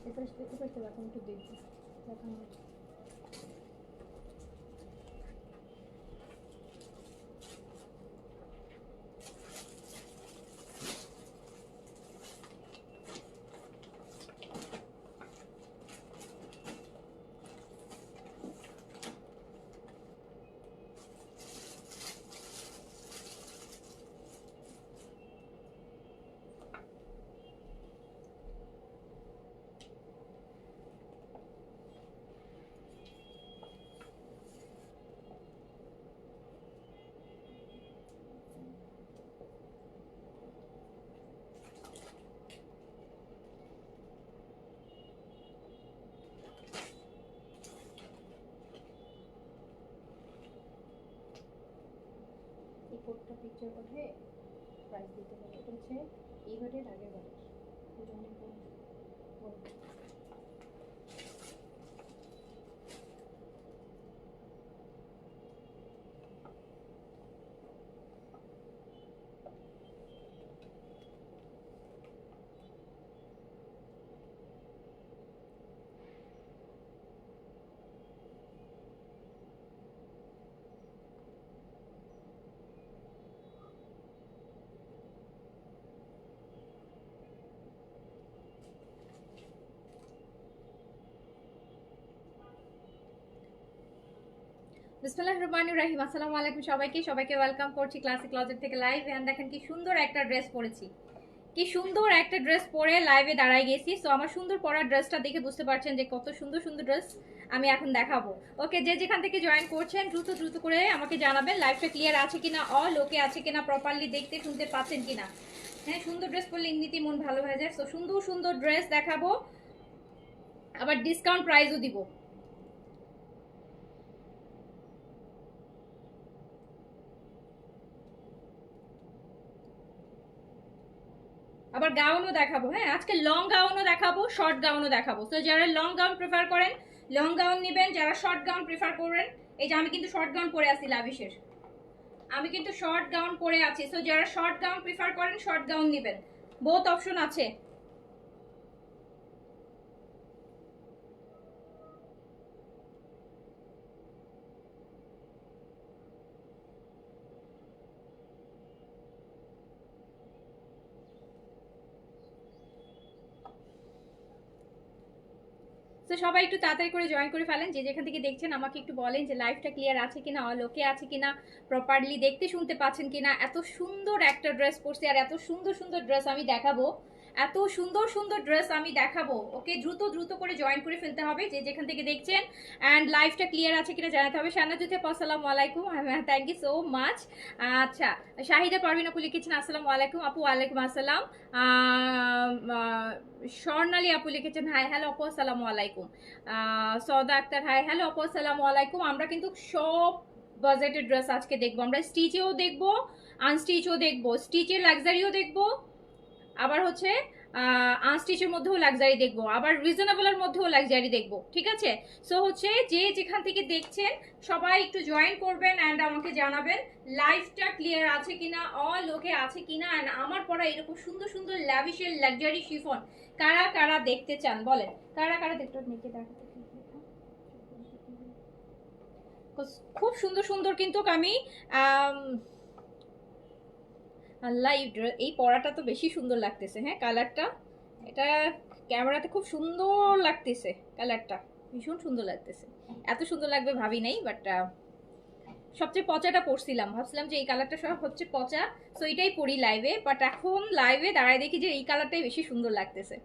এপাশটা এখন একটু দেখবো দেখানো হচ্ছে। এই কোডটা পিকচার করে প্রাইস দিতে হবে। এটা হচ্ছে এই বারের আগের বারের বিসমিল্লাহির রহমানির রহিম। আসসালামু আলাইকুম সবাইকে ওয়েলকাম করছি ক্লাসিক ক্লজেট থেকে লাইভ। এন্ড দেখেন কি সুন্দর একটা ড্রেস পরেছি, কি সুন্দর একটা ড্রেস পরে লাইভে দাঁড়ায় গেছি। সো আমার সুন্দর পরা ড্রেসটা দেখে বুঝতে পারছেন যে কত সুন্দর সুন্দর ড্রেস আমি এখন দেখাবো। ওকে, যে যেখান থেকে জয়েন করছেন দ্রুত করে আমাকে জানাবেন লাইভটা ক্লিয়ার আছে কিনা, অল ওকে আছে কিনা, প্রপারলি দেখতে শুনতে পাচ্ছেন কিনা। হ্যাঁ, সুন্দর ড্রেস পরলে এমনিতেই মন ভালো হয়ে যায়। সো সুন্দর সুন্দর ড্রেস দেখাবো, আবার ডিসকাউন্ট প্রাইসও দিব। আবার গাউনও দেখাবো। হ্যাঁ, আজকে লং গাউনও দেখাবো, শর্ট গাউনও দেখাবো। তো যারা লং গাউন প্রেফার করেন লং গাউন নেবেন, যারা শর্ট গাউন প্রেফার করেন, এই যে আমি কিন্তু শর্ট গাউন পরে আছি লাভিশের, আমি কিন্তু শর্ট গাউন পরে আছি। সো যারা শর্ট গাউন প্রেফার করেন শর্ট গাউন নেবেন, বোথ অপশন আছে। তো সবাই একটু তাড়াতাড়ি করে জয়েন করে ফেলেন, যে যেখান থেকে দেখছেন আমাকে একটু বলেন যে লাইভটা ক্লিয়ার আছে কিনা, অল ওকে আছে কিনা, প্রপারলি দেখতে শুনতে পাচ্ছেন কিনা। এত সুন্দর একটা ড্রেস পরছি আর এত সুন্দর সুন্দর ড্রেস আমি দেখাবো, এত সুন্দর সুন্দর ড্রেস আমি দেখাবো। ওকে, দ্রুত করে জয়েন করে ফেলতে হবে যে যেখান থেকে দেখছেন। অ্যান্ড লাইভটা ক্লিয়ার আছে কিনা জানাতে হবে। শানাজুতে আসসালামু আলাইকুম, থ্যাংক ইউ সো মাচ। আচ্ছা, শাহিদা পারভিন আপু লিখেছেন আসসালামু আলাইকুম আপু। ওয়ালাইকুম আসসালাম। স্বর্ণালী আপু লিখেছেন হাই হ্যালো আপু আসসালামু আলাইকুম। সৌদা আক্তার হাই হ্যালো আপু আসসালামু আলাইকুম। আমরা কিন্তু সব বাজেটের ড্রেস আজকে দেখবো, আমরা স্টিচেও দেখবো, আনস্টিচও দেখবো, স্টিচের লাক্সারিও দেখবো, আবার হচ্ছে আনস্টিচের মধ্যেও লাক্সারি দেখবো, আবার রিজনেবলের মধ্যেও লাক্সারি দেখবো। ঠিক আছে, সো হচ্ছে যে যেখান থেকে দেখছেন সবাই একটু জয়েন করবেন অ্যান্ড আমাকে জানাবেন লাইভটা ক্লিয়ার আছে কিনা, অল ওকে আছে কিনা। অ্যান্ড আমার পরা এরকম সুন্দর সুন্দর ল্যাভিশের লাক্সারি শিফন কারা কারা দেখতে চান বলেন, কারা কারা দেখতে নিচে দেখাতে। খুব সুন্দর সুন্দর কিন্তু আমি আল্লাহ এই পরাটা তো বেশি সুন্দর লাগতেছে। হ্যাঁ, কালারটা এটা ক্যামেরাতে খুব সুন্দর লাগতেছে, কালারটা ভীষণ সুন্দর লাগতেছে। এত সুন্দর লাগবে ভাবি নাই, বাট সবচেয়ে পচাটা পরছিলাম, ভাবছিলাম যে এই কালারটা সব হচ্ছে পচা, সো এটাই পরি লাইভে। বাট এখন লাইভে দাঁড়ায় দেখি যে এই কালারটাই বেশি সুন্দর লাগতেছে।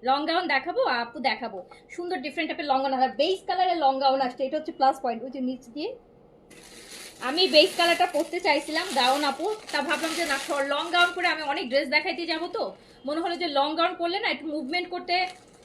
লং গাউন দেখাবো আপু, দেখাবো সুন্দর ডিফারেন্ট টাইপের লং গাউন। আর বেস কালারের লং গাউন আসছে, এটা হচ্ছে প্লাস পয়েন্ট। ওই যে নিচ দিয়ে আমি বেস কালারটা পরতে চাইছিলাম গাউন আপু, তা ভাবলাম যে না, লং গাউন করে আমি অনেক ড্রেস দেখাইতে যাবো, তো মনে হলো যে লং গাউন করলে না একটু মুভমেন্ট করতে,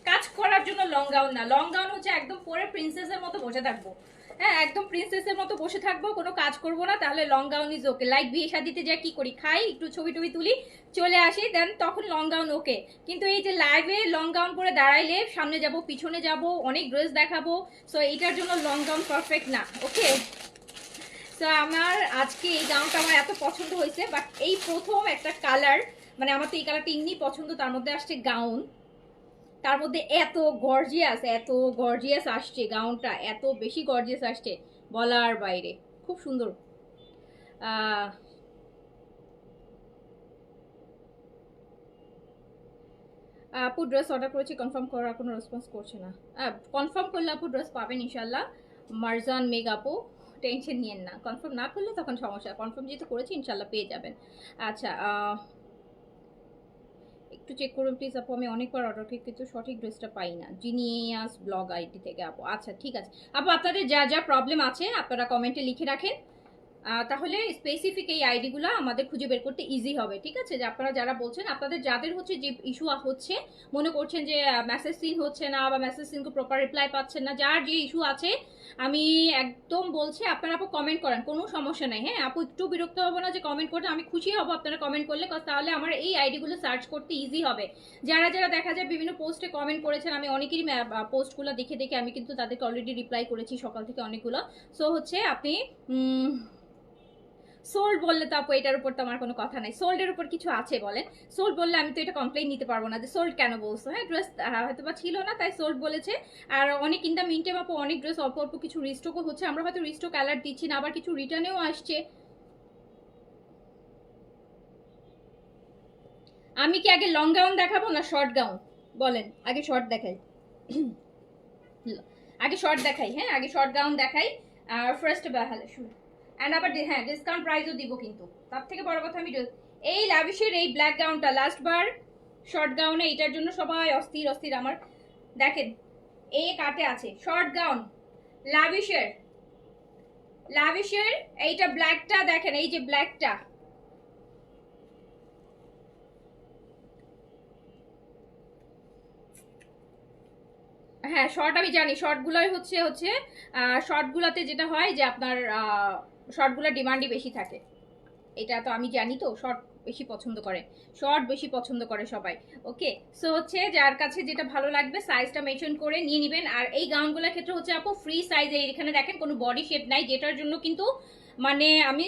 কাজ করার জন্য লং গাউন না। লং গাউন হচ্ছে একদম পরে প্রিন্সেসের মতো বসে থাকবো। হ্যাঁ, একদম প্রিন্সেসের মতো বসে থাকবো, কোনো কাজ করবো না, তাহলে long gown is okay. Like বিয়ে শাদিতে যা কি করি, খাই একটু ছবি টবি তুলি চলে আসি, দেন তখন লং গাউন ওকে। কিন্তু এই যে লাইভে লং গাউন পরে দাঁড়াইলে সামনে যাব পিছনে যাব অনেক ড্রেস দেখাবো, সো এইটার জন্য লং গাউন পারফেক্ট না। ওকে, তো আমার আজকে এই গাউনটা আমার এত পছন্দ হয়েছে, বাট এই প্রথম একটা কালার, মানে আমার তো এই কালারটা এমনি পছন্দ, তার মধ্যে আসছে গাউন, তার মধ্যে এত গর্জিয়াস আসছে গাউনটা, এত বেশি গর্জিয়াস আসছে বলার বাইরে, খুব সুন্দর। আপু ড্রেস অর্ডার করেছি, কনফার্ম করার কোনো রেসপন্স করছে না। কনফার্ম করলে আপু ড্রেস পাবেন ইনশাল্লাহ। মারজান মেঘ আপু, টেনশন নিয়েন না, কনফার্ম না করলে তখন সমস্যা, কনফার্ম যেহেতু করেছি ইনশাল্লাহ পেয়ে যাবেন। আচ্ছা, একটু চেক করুন প্লিজ আপু, আমি অনেকবার অর্ডার করি কিন্তু সঠিক ড্রেসটা পাই না। জিনিয়াস ব্লগ আইডি থেকে আপু। আচ্ছা ঠিক আছে আপু, আপনাদের যা যা প্রবলেম আছে আপনারা কমেন্টে লিখে রাখেন, তাহলে স্পেসিফিক এই আইডিগুলো আমাদের খুঁজে বের করতে ইজি হবে। ঠিক আছে, যে আপনারা যারা বলছেন আপনাদের যাদের হচ্ছে যে ইস্যু হচ্ছে, মনে করছেন যে মেসেজ সিন হচ্ছে না বা মেসেজ সিনকে প্রপার রিপ্লাই পাচ্ছেন না, যার যে ইস্যু আছে আমি একদম বলছি আপনারা আপু কমেন্ট করেন, কোনো সমস্যা নেই। হ্যাঁ আপু, একটু বিরক্ত হবো না যে কমেন্ট করতে, আমি খুশি হব আপনারা কমেন্ট করলে, তাহলে আমার এই আইডিগুলো সার্চ করতে ইজি হবে। যারা যারা দেখা যায় বিভিন্ন পোস্টে কমেন্ট করেছেন, আমি অনেকেরই পোস্টগুলো দেখে দেখে আমি কিন্তু তাদেরকে অলরেডি রিপ্লাই করেছি সকাল থেকে অনেকগুলো। সো হচ্ছে আপনি সোল্ড বললে তো আপু এটার উপর তো আমার কোনো কথা নাই, সোল্ডের উপর কিছু আছে বলেন। সোল্ড বললে আমি তো এটা কমপ্লেন নিতে পারবো না যে সোল্ড কেন বলছো। হ্যাঁ, ড্রেস হয়তো বা ছিল না তাই সোল্ড বলেছে। আর অনেক ইন দ্য মিনটাইম আপু অনেক ড্রেস অল্প অল্প কিছু রিস্টকও হচ্ছে, আমরা হয়তো রিস্টক অ্যালার্ট দিচ্ছি না, আবার কিছু রিটার্নেও আসছে। আমি কি আগে লং গাউন দেখাবো না শর্ট গাউন বলেন? আগে শর্ট দেখাই, আগে শর্ট দেখাই। হ্যাঁ আগে শর্ট গাউন দেখাই, আর ফার্স্ট হ্যালো শুরু, অ্যান্ড আবার হ্যাঁ ডিসকাউন্ট প্রাইসও দিব, কিন্তু তার থেকে বড় কথা আমি এই লাভিশের এই ব্ল্যাক গাউনটা লাস্ট বার শর্ট গাউনে, এটার জন্য সবাই অস্থির অস্থির। আমার দেখেন এই কাটে আছে শর্ট গাউন লাভিশের, লাভিশের এইটা ব্ল্যাকটা দেখেন, এই যে ব্ল্যাকটা, হ্যাঁ শর্ট আমি জানি, শর্টগুলোই হচ্ছে হচ্ছে শর্টগুলোতে যেটা হয় যে আপনার শর্টগুলোর ডিমান্ডই বেশি থাকে, এটা তো আমি জানি, তো শর্ট বেশি পছন্দ করে, শর্ট বেশি পছন্দ করে সবাই। ওকে, সো হচ্ছে যার কাছে যেটা ভালো লাগবে সাইজটা মেনশন করে নিয়ে নেবেন। আর এই গাউনগুলোর ক্ষেত্রে হচ্ছে আপু ফ্রি সাইজে, এখানে দেখেন কোনো বডি শেপ নাই, যেটার জন্য কিন্তু মানে আমি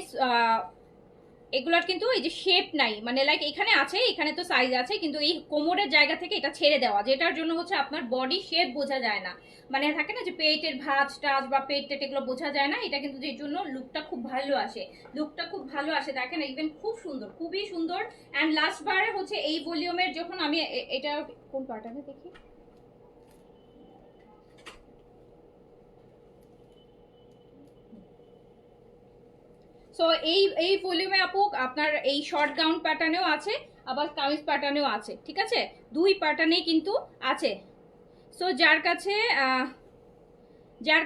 এগুলার কিন্তু এই যে শেপ নাই, মানে লাইক এখানে আছে, এখানে তো সাইজ আছে, কিন্তু এই কোমরের জায়গা থেকে এটা ছেড়ে দেওয়া, যেটার জন্য হচ্ছে আপনার বডি শেপ বোঝা যায় না, মানে থাকে না যে পেটের ভাঁজ টাজ বা পেট টেট এগুলো বোঝা যায় না, এটা কিন্তু এর জন্য লুকটা খুব ভালো আসে, লুকটা খুব ভালো আসে। দেখেন ইভেন খুব সুন্দর, খুবই সুন্দর। অ্যান্ড লাস্ট বারে হচ্ছে এই ভলিউমের যখন আমি এটা কোন পার্ট আমি দেখি, সো এই ভলিউমে আপু আপনার এই শর্ট গাউন প্যাটার্নেও আছে, আবার কামিজ প্যাটার্নেও আছে। ঠিক আছে, দুই প্যাটার্নেই কিন্তু আছে। সো যার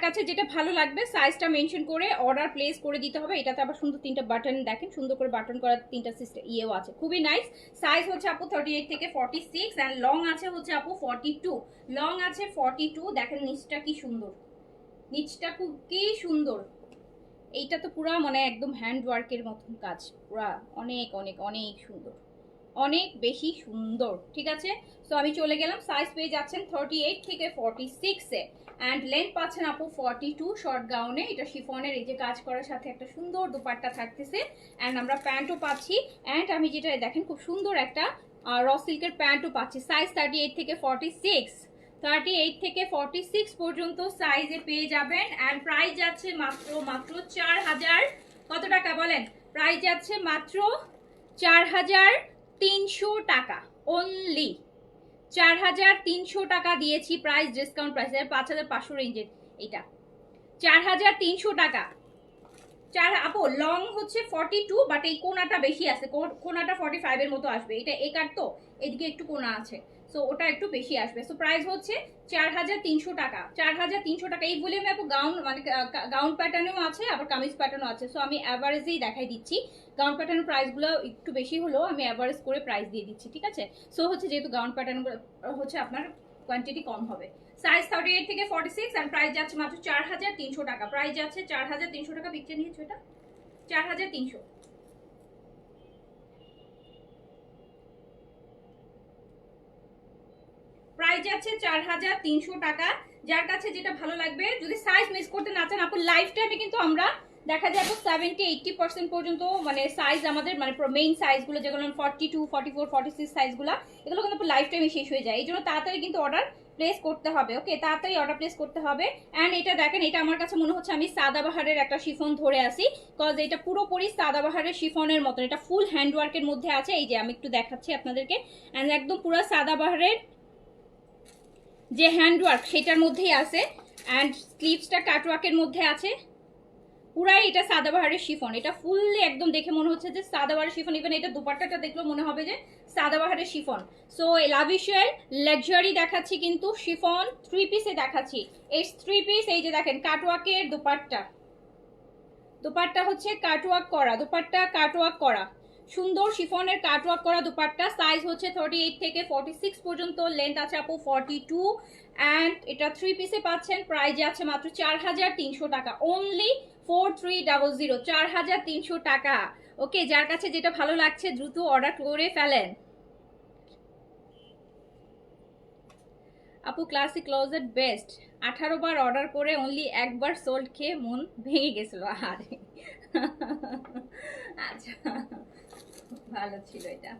কাছে যেটা ভালো লাগবে সাইজটা মেনশন করে অর্ডার প্লেস করে দিতে হবে। এটাতে আবার সুন্দর তিনটা বাটন, দেখেন সুন্দর করে বাটন করা তিনটা সিস্টেম ইয়েও আছে, খুবই নাইস। সাইজ হচ্ছে আপু 38 থেকে 46, অ্যান্ড লং আছে হচ্ছে আপু 42, লং আছে 42। দেখেন নিচটা কি সুন্দর, নিচটা খুব কি সুন্দর, এইটা তো পুরা মানে একদম হ্যান্ড ওয়ার্কের মতন কাজ, পুরা অনেক অনেক অনেক সুন্দর, অনেক বেশি সুন্দর। ঠিক আছে, সো আমি চলে গেলাম, সাইজ পেয়ে যাচ্ছেন 38 থেকে 46 এ, অ্যান্ড লেন্থ পাচ্ছেন আপু 42 শর্ট গাউনে। এটা শিফনের এই যে কাজ করার সাথে একটা সুন্দর দুপাট্টা থাকতেছে, অ্যান্ড আমরা প্যান্টও পাচ্ছি, অ্যান্ড আমি যেটা দেখেন খুব সুন্দর একটা র সিল্কের প্যান্টও পাচ্ছি। সাইজ 38 থেকে 46, 38 থেকে 46 পর্যন্ত সাইজে পেয়ে যাবেন। অ্যান্ড প্রাইস যাচ্ছে মাত্র মাত্র 4000 কত টাকা বলেন? প্রাইস যাচ্ছে মাত্র 4300 টাকা অনলি, 4300 টাকা দিয়েছি প্রাইস, ডিসকাউন্ট প্রাইস 5500 রেঞ্জের এটা 4300 টাকা। আপু লং হচ্ছে 42, বাট এই কোনাটা বেশি আছে, কোনাটা 45 এর মতো আসবে, এটা এই কাট তো এদিকে একটু কোনা আছে, সো ওটা একটু বেশি আসবে। সো প্রাইস হচ্ছে 4300 টাকা, 4300 টাকা। এই ভলিউমে আপু গাউন মানে গাউন প্যাটার্নও আছে, আবার কামিজ প্যাটার্নও আছে। সো আমি অ্যাভারেজেই দেখাই দিচ্ছি, গাউন প্যাটার্নের প্রাইসগুলো একটু বেশি হলেও আমি অ্যাভারেজ করে প্রাইস দিয়ে দিচ্ছি। ঠিক আছে, সো হচ্ছে যেহেতু গাউন প্যাটার্ন হচ্ছে আপনার কোয়ান্টিটি কম হবে। সাইজ 38 থেকে 46, এন্ড প্রাইস যাচ্ছে মাত্র 4300 টাকা, প্রাইস যাচ্ছে 4300 টাকা। পিকচার নিয়েছো এটা 4300, প্রাইস যাচ্ছে 4300 টাকা। যার কাছে যেটা ভালো লাগবে, যদি সাইজ মিস করতে না চান আপু লাইফ টাইমে কিন্তু আমরা দেখা যাবে 70-80% পর্যন্ত মানে সাইজ আমাদের মানে মেইন সাইজগুলো যেগুলো 42, 44, 46 সাইজগুলো এগুলো কিন্তু লাইফ টাইমে শেষ হয়ে যায়। এই জন্য তাড়াতাড়ি কিন্তু অর্ডার প্লেস করতে হবে। ওকে, তাড়াতাড়ি অর্ডার প্লেস করতে হবে। অ্যান্ড এটা দেখেন, এটা আমার কাছে মনে হচ্ছে আমি সাদাবাহারের একটা শিফন ধরে আসি, কজ এটা পুরোপুরি সাদাবাহারের শিফনের মতন। এটা ফুল হ্যান্ডওয়ার্কের মধ্যে আছে। এই যে আমি একটু দেখাচ্ছি আপনাদেরকে, অ্যান্ড একদম পুরো সাদাবাহারের যে হ্যান্ডওয়ার্ক সেটার মধ্যেই আছে। অ্যান্ড স্লিভসটা কাটওয়ার্কের মধ্যে আছে। পুরাই এটা সাদাবাহারের শিফন। এটা ফুললি একদম দেখে মনে হচ্ছে যে সাদাবাহারের শিফন। ইভেন এটা দুপাট্টাটা দেখলেও মনে হবে যে সাদাবাহারের শিফন। সো এই লাভিশের লাক্সারি দেখাচ্ছি, কিন্তু শিফন 3 পিসে দেখাচ্ছি। এই 3 পিস, এই যে দেখেন কাটওয়ার্কের দুপাট্টা, দুপাট্টা হচ্ছে কাটওয়ার্ক করা, দুপাট্টা কাটওয়ার্ক করা, সুন্দর শিফনের কাটওয়ার্ক করা দুপাট্টা। সাইজ হচ্ছে 38 থেকে 46 পর্যন্ত, লেন্থ আছে আপু 42। অ্যান্ড এটা 3 পিসে পাচ্ছেন, প্রাইজে আছে মাত্র 4300 টাকা, অনলি 4300, 4300 টাকা। ওকে, যার কাছে যেটা ভালো লাগছে দ্রুত অর্ডার করে ফেলেন। আপু ক্লাসিক ক্লোজেট বেস্ট, 18 বার অর্ডার করে অনলি একবার সোল্ড খেয়ে মন ভেঙে গেছিল। আরে আচ্ছা, ভালো ছিল এটা।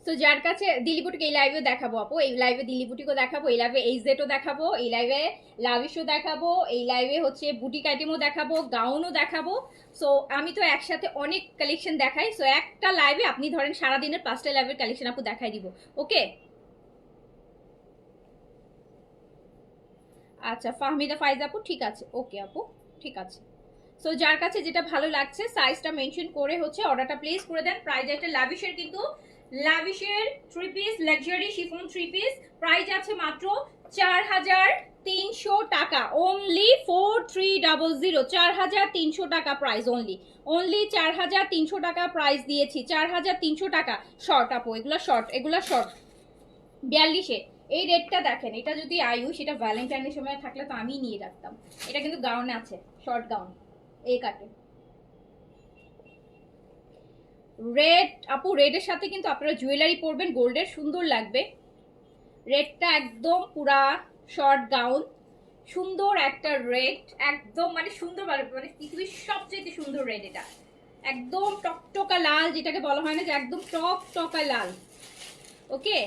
তো যার কাছে দিল্লি বুটিক এই লাইভে দেখাবো আপু, এই লাইভে দিল্লি বুটিকও দেখাবো, এই লাইভে এইচজেটও দেখাবো, এই লাইভে লাভিশও দেখাবো, এই লাইভে হচ্ছে বুটিক আইটেমও দেখাবো, গাউনও দেখাবো। সো আমি তো একসাথে অনেক কালেকশন দেখাই। সো একটা লাইভে আপনি ধরেন সারাদিনের 5টা লাইভের কালেকশন আপু দেখাই দিব। ওকে, আচ্ছা ফাহমিদা ফাইজ আপু, ঠিক আছে, ওকে আপু, ঠিক আছে। সো যার কাছে যেটা ভালো লাগছে সাইজটা মেনশন করে হচ্ছে অর্ডারটা প্লেস করে দেন। প্রাইস একটা লাভিশের, কিন্তু লাভিশের 3 piece luxury chiffon 3 piece, price আছে মাত্র 4300 টাকা, অনলি 4300, 4300 টাকা প্রাইস, অনলি 4300 টাকা প্রাইস দিয়েছি, 4300 টাকা। শর্ট আপু, এগুলো শর্ট, এগুলো শর্ট 42-এ। এই রেটটা দেখেন, এটা যদি আয়ু সেটা ভ্যালেন্টাইনের সময় থাকলে তো আমি নিয়ে রাখতাম। এটা কিন্তু গাউনে আছে, শর্ট গাউন, এই কাটে রেড আপু। রেডের সাথে কিন্তু আপনারা জুয়েলারি পরবেন গোল্ডের, সুন্দর লাগবে। রেডটা একদম পুরা শর্ট গাউন, সুন্দর একটা রেড, একদম মানে সুন্দর, মানে পৃথিবীর সবচেয়ে সুন্দর রেড এটা। একদম টকটকা লাল, যেটাকে বলা হয় না যে একদম টকটকা লাল। ওকে,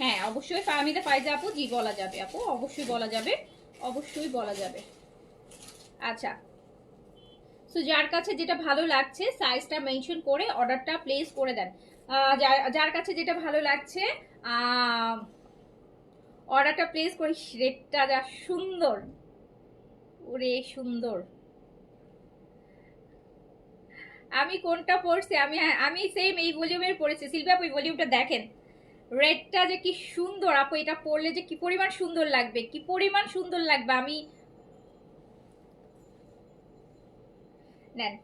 হ্যাঁ অবশ্যই ফাহমিদা ফাইজা আপু, জি বলা যাবে আপু, অবশ্যই বলা যাবে, অবশ্যই বলা যাবে। আচ্ছা, সো যার কাছে যেটা ভালো লাগছে সাইজটা মেনশন করে অর্ডারটা প্লেস করে দেন। যার কাছে যেটা ভালো লাগছে অর্ডারটা প্লেস করে। রেটটা যা সুন্দর, ওরে সুন্দর। আমি কোনটা পড়ছি, আমি সেম এই ভলিউমের পড়েছি। শিল্পী আপু এই ভলিউমটা দেখেন, রেডটা যে কি সুন্দর আপু, এটা পরলে যে কি পরিমাণ সুন্দর লাগবে, কি পরিমাণ সুন্দর লাগবে। আমি নেন।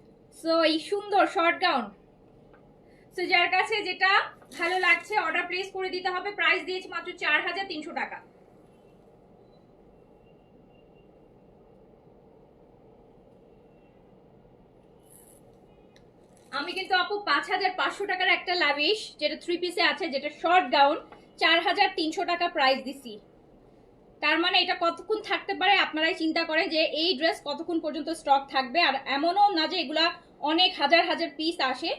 সো এই সুন্দর শর্ট গাউন, সো যার কাছে যেটা ভালো লাগছে অর্ডার প্লেস করে দিতে হবে। প্রাইস দিয়েছি মাত্র 4300 টাকা। আমি কিন্তু আপু 5500 টাকার একটা লাভিশ যেটা 3 পিসে আছে, যেটা শর্ট গাউন, 4300 টাকা প্রাইস দিছি। তার মানে এটা কতক্ষণ থাকতে পারে আপনারাই চিন্তা করেন যে এই ড্রেস কতক্ষণ পর্যন্ত স্টক থাকবে। আর এমনও না যে এগুলা অনেক হাজার হাজার পিস আসে।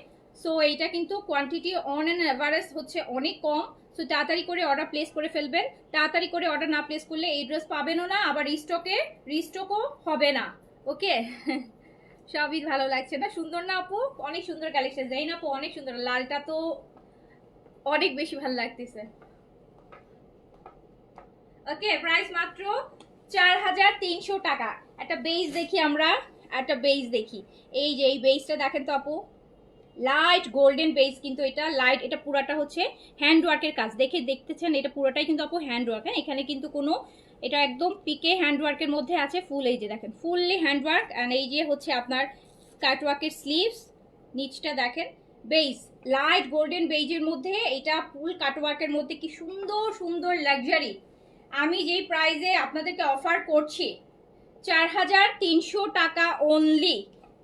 সো এইটা কিন্তু কোয়ান্টিটি অন অ্যান অ্যাভারেজ হচ্ছে অনেক কম। সো তাড়াতাড়ি করে অর্ডার প্লেস করে ফেলবেন। তাড়াতাড়ি করে অর্ডার না প্লেস করলে এই ড্রেস পাবেনও না, আবার রিস্টকও হবে না। ওকে, সবই ভালো লাগছে না, সুন্দর না আপু? অনেক সুন্দর কালেকশন, যাই না আপু, অনেক সুন্দর। লালটা তো অনেক বেশি ভালো লাগতেছে। ওকে, প্রাইস মাত্র 4300 টাকা। একটা বেজ দেখি আমরা, একটা বেজ দেখি। এই যে এই বেজটা দেখেন তো আপু, লাইট গোল্ডেন বেজ, কিন্তু এটা লাইট, এটা পুরাটা হচ্ছে হ্যান্ড ওয়ার্কের কাজ। দেখতেছেন এটা পুরোটাই কিন্তু আপু হ্যান্ড ওয়ার্ক। হ্যাঁ, এখানে কিন্তু কোনো, এটা একদম পিকে হ্যান্ড ওয়ার্কের মধ্যে আছে ফুল। এই যে দেখেন ফুললি হ্যান্ড ওয়ার্ক। অ্যান্ড এই যে হচ্ছে আপনার কাট ওয়ার্কের স্লিভস, নিচটা দেখেন বেজ, লাইট গোল্ডেন বেজের মধ্যে এটা ফুল কাট ওয়ার্কের মধ্যে, কি সুন্দর সুন্দর লাক্সারি। আমি যেই প্রাইজে আপনাদেরকে অফার করছি 4300 টাকা অনলি,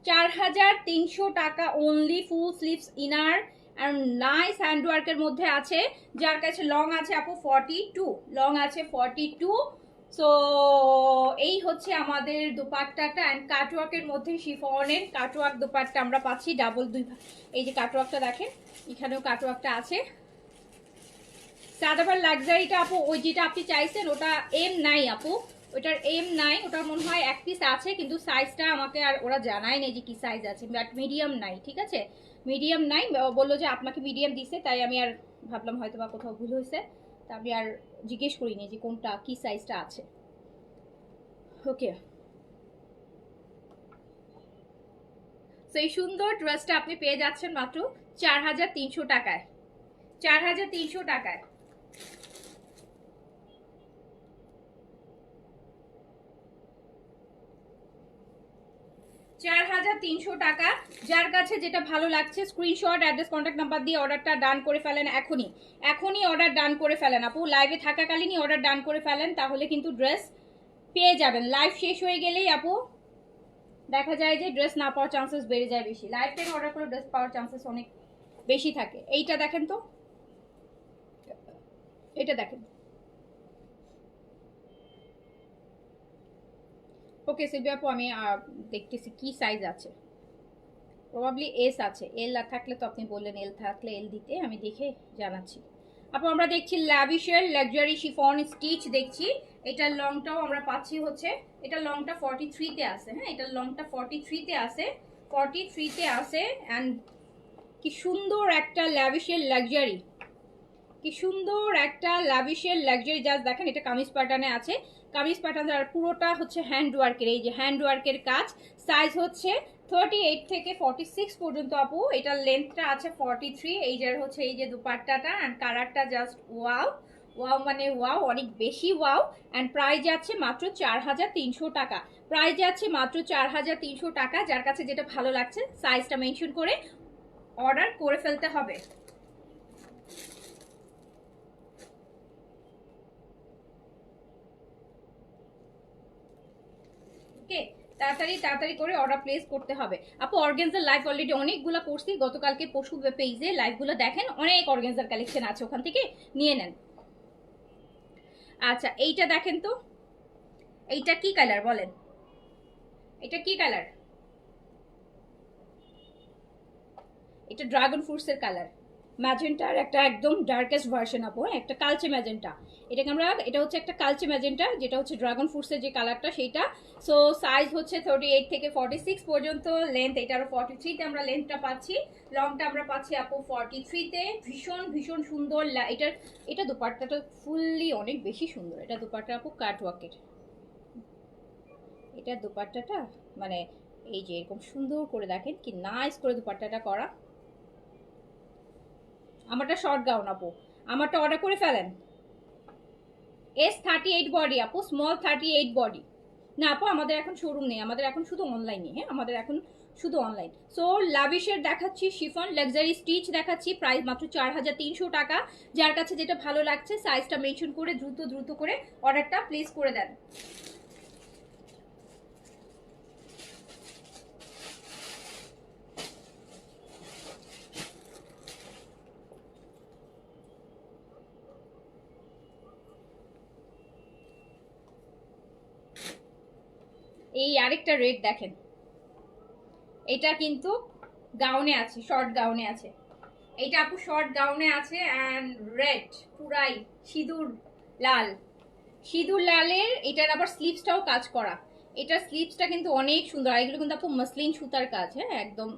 4300 টাকা only, full sleeves inner and nice হ্যান্ডওয়ার্কের মধ্যে আছে। যার কাছে লং আছে আপু 42, লং আছে 42। সো এই হচ্ছে আমাদের দোপাট্টাটা অ্যান্ড কাটওয়ার্কের মধ্যে শিফনের কাটওয়ার্ক দোপাট্টা আমরা পাচ্ছি ডাবল দুই। এই যে কাটওয়ার্কটা দেখেন, এখানেও কাটওয়ার্কটা আছে। সাদাবার লাক্সারিটা আপু ওই যেটা আপনি চাইছেন ওটা এম নাই আপু, ওটার এম নাই, ওটার মনে হয় এক পিস আছে কিন্তু সাইজটা আমাকে আর ওরা জানায় নেই যে কি সাইজ আছে, বাট মিডিয়াম নাই, ঠিক আছে মিডিয়াম নাই, বললো যে আপনাকে মিডিয়াম দিছে, তাই আমি আর ভাবলাম হয়তো বা কোথাও ভুল হয়েছে, তা আমি আর জিজ্ঞেস করিনি যে কোনটা কি সাইজটা আছে। ওকে, তো এই সুন্দর ড্রেসটা আপনি পেয়ে যাচ্ছেন মাত্র 4300 টাকায়, 4300 টাকায়। 4300 টাকা। যার কাছে যেটা ভালো লাগছে স্ক্রিনশট, অ্যাড্রেস, কন্ট্যাক্ট নাম্বার দিয়ে অর্ডারটা ডান করে ফেলেন এখনই, এখনই অর্ডার ডান করে ফেলেন আপু, লাইভে থাকাকালীনই অর্ডার ডান করে ফেলেন, তাহলে কিন্তু ড্রেস পেয়ে যাবেন। লাইভ শেষ হয়ে গেলেই আপু দেখা যায় যে ড্রেস না পাওয়ার চান্সেস বেড়ে যায় বেশি, লাইভ থেকে অর্ডার করে ড্রেস পাওয়ার চান্সেস অনেক বেশি থাকে। এইটা দেখেন তো, এটা দেখেন। ওকে সিলভি আপু, আমি দেখতেছি কি সাইজ আছে, প্রবাবলি এস আছে, এল না থাকলে তো আপনি বললেন এল থাকলে এল দিতে, আমি দেখে জানাচ্ছি আপু। আমরা দেখছি ল্যাভিশের লাক্সারি শিফন স্টিচ দেখছি, এটার লংটাও আমরা পাচ্ছি হচ্ছে, এটার লংটা 43-তে আছে, হ্যাঁ এটার লংটা 43-তে আছে, 43-তে আছে। অ্যান্ড কি সুন্দর একটা ল্যাভিশের লাক্সারি, কি সুন্দর একটা লাভিশের লাক্সারি, জাস্ট দেখেন এটা কামিজ প্যাটার্নে আছে, কামিজ প্যাটার্ন আর পুরোটা হচ্ছে হ্যান্ড ওয়ার্কের, এই যে হ্যান্ড ওয়ার্কের কাজ। সাইজ হচ্ছে 38 থেকে 46 পর্যন্ত আপু, এটার লেন্থটা আছে 43। এই যে হচ্ছে এই যে দুপাট্টাটা অ্যান্ড কালারটা জাস্ট ওয়াও, ওয়াও মানে ওয়াও, অনেক বেশি ওয়াও। অ্যান্ড প্রাইস যাচ্ছে মাত্র 4300 টাকা, প্রাইস যাচ্ছে মাত্র 4300 টাকা। যার কাছে যেটা ভালো লাগছে সাইজটা মেনশন করে অর্ডার করে ফেলতে হবে। ওকে, তাড়াতাড়ি তাড়াতাড়ি করে অর্ডার প্লেস করতে হবে আপু। অর্গানজার লাইভ অলরেডি অনেকগুলো করছি, গতকালকে পশু পেজে লাইভগুলো দেখেন, অনেক অর্গানজার কালেকশন আছে, ওখান থেকে নিয়ে নেন। আচ্ছা এইটা দেখেন তো, এইটা কি কালার বলেন, এটা কি কালার? এটা ড্রাগন ফ্রুটসের কালার, ম্যাজেন্টার একটা একদম ডার্কেস্ট ভার্সন আপু, একটা কালচে ম্যাজেন্টা, এটাকে আমরা, এটা হচ্ছে একটা কালচে ম্যাজেন্টা, যেটা হচ্ছে ড্রাগন ফ্রুটসের যে কালারটা সেইটা। সো সাইজ হচ্ছে 38 থেকে 46 পর্যন্ত, লেন্থ এটারও 43-তে আমরা লেন্থটা পাচ্ছি, লংটা আমরা পাচ্ছি আপু 43-তে। ভীষণ ভীষণ সুন্দর এটার, এটা দুপাট্টাটা ফুললি অনেক বেশি সুন্দর, এটা দুপাট্টা আপু কাটওয়ার্কের, এটা দুপাট্টাটা মানে এই যে এরকম সুন্দর করে দেখেন কি নাইস করে দুপাট্টাটা করা। আমারটা শর্ট গাউন আপু, আমারটা অর্ডার করে ফেলেন। S38 বডি আপু, স্মল 38 বডি। না আপু আমাদের এখন শোরুম নেই, আমাদের এখন শুধু অনলাইনে, হ্যাঁ আমাদের এখন শুধু অনলাইন। সো লাভিশের দেখাচ্ছি, শিফন লাক্সারি স্টিচ দেখাচ্ছি, প্রাইস মাত্র 4300 টাকা। যার কাছে যেটা ভালো লাগছে সাইজটা মেনশন করে দ্রুত দ্রুত করে অর্ডারটা প্লেস করে দেন। এই আরেকটা রেড দেখেন, এটা কিন্তু গাউনে আছে, শর্ট গাউনে আছে, এইটা আপু শর্ট গাউনে আছে অ্যান্ড রেড পুরাই সিঁদুর লাল, সিঁদুর লালের। এটার আবার স্লিভসটাও কাজ করা, এটার স্লিভসটা কিন্তু অনেক সুন্দর, এগুলো কিন্তু আপু মসলিন সুতার কাজ, হ্যাঁ একদম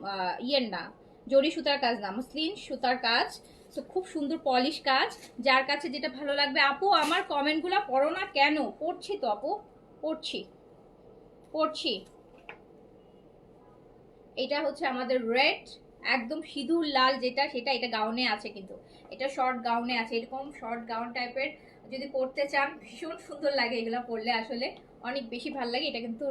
ইয়ের না, জরি সুতার কাজ না, মসলিন সুতার কাজ। তো খুব সুন্দর পলিশ কাজ। যার কাছে যেটা ভালো লাগবে আপু, আমার কমেন্টগুলো পড়ো না কেন? পড়ছি তো আপু, পড়ছি পড়ছি। এটা হচ্ছে আমাদের রেড, একদম সিঁদুর লাল যেটা সেটা, এটা গাউনে আছে, কিন্তু এটা শর্ট গাউনে আছে, এরকম শর্ট গাউন টাইপের যদি পরতে চান ভীষণ সুন্দর লাগে, এগুলো পরলে আসলে অনেক বেশি ভালো লাগে। এটা কিন্তু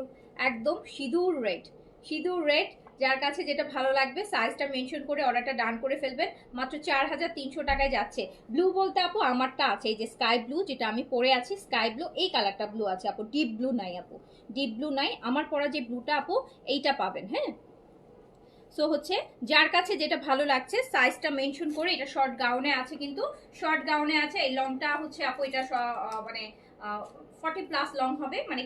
একদম সিঁদুর রেড, সিঁদুর রেড। যার কাছে যেটা ভালো লাগবে সাইজটা মেনশন করে অর্ডারটা ডান করে ফেলবেন, মাত্র 4300 টাকায় যাচ্ছে। ব্লু বলতে আপু আমারটা আছে এই যে স্কাই ব্লু, যেটা আমি পরে আছি স্কাই ব্লু, এই কালারটা ব্লু আছে আপু, ডিপ ব্লু নাই আপু, ডিপ ব্লু নাই। আমার পরা যে ব্লুটা আপু এইটা পাবেন, হ্যাঁ সো হচ্ছে যার কাছে যেটা ভালো লাগছে সাইজটা মেনশন করে, এটা শর্ট গাউনে আছে, কিন্তু শর্ট গাউনে আছে। এই লংটা হচ্ছে আপু এটা মানে 40+ লং হবে, মানে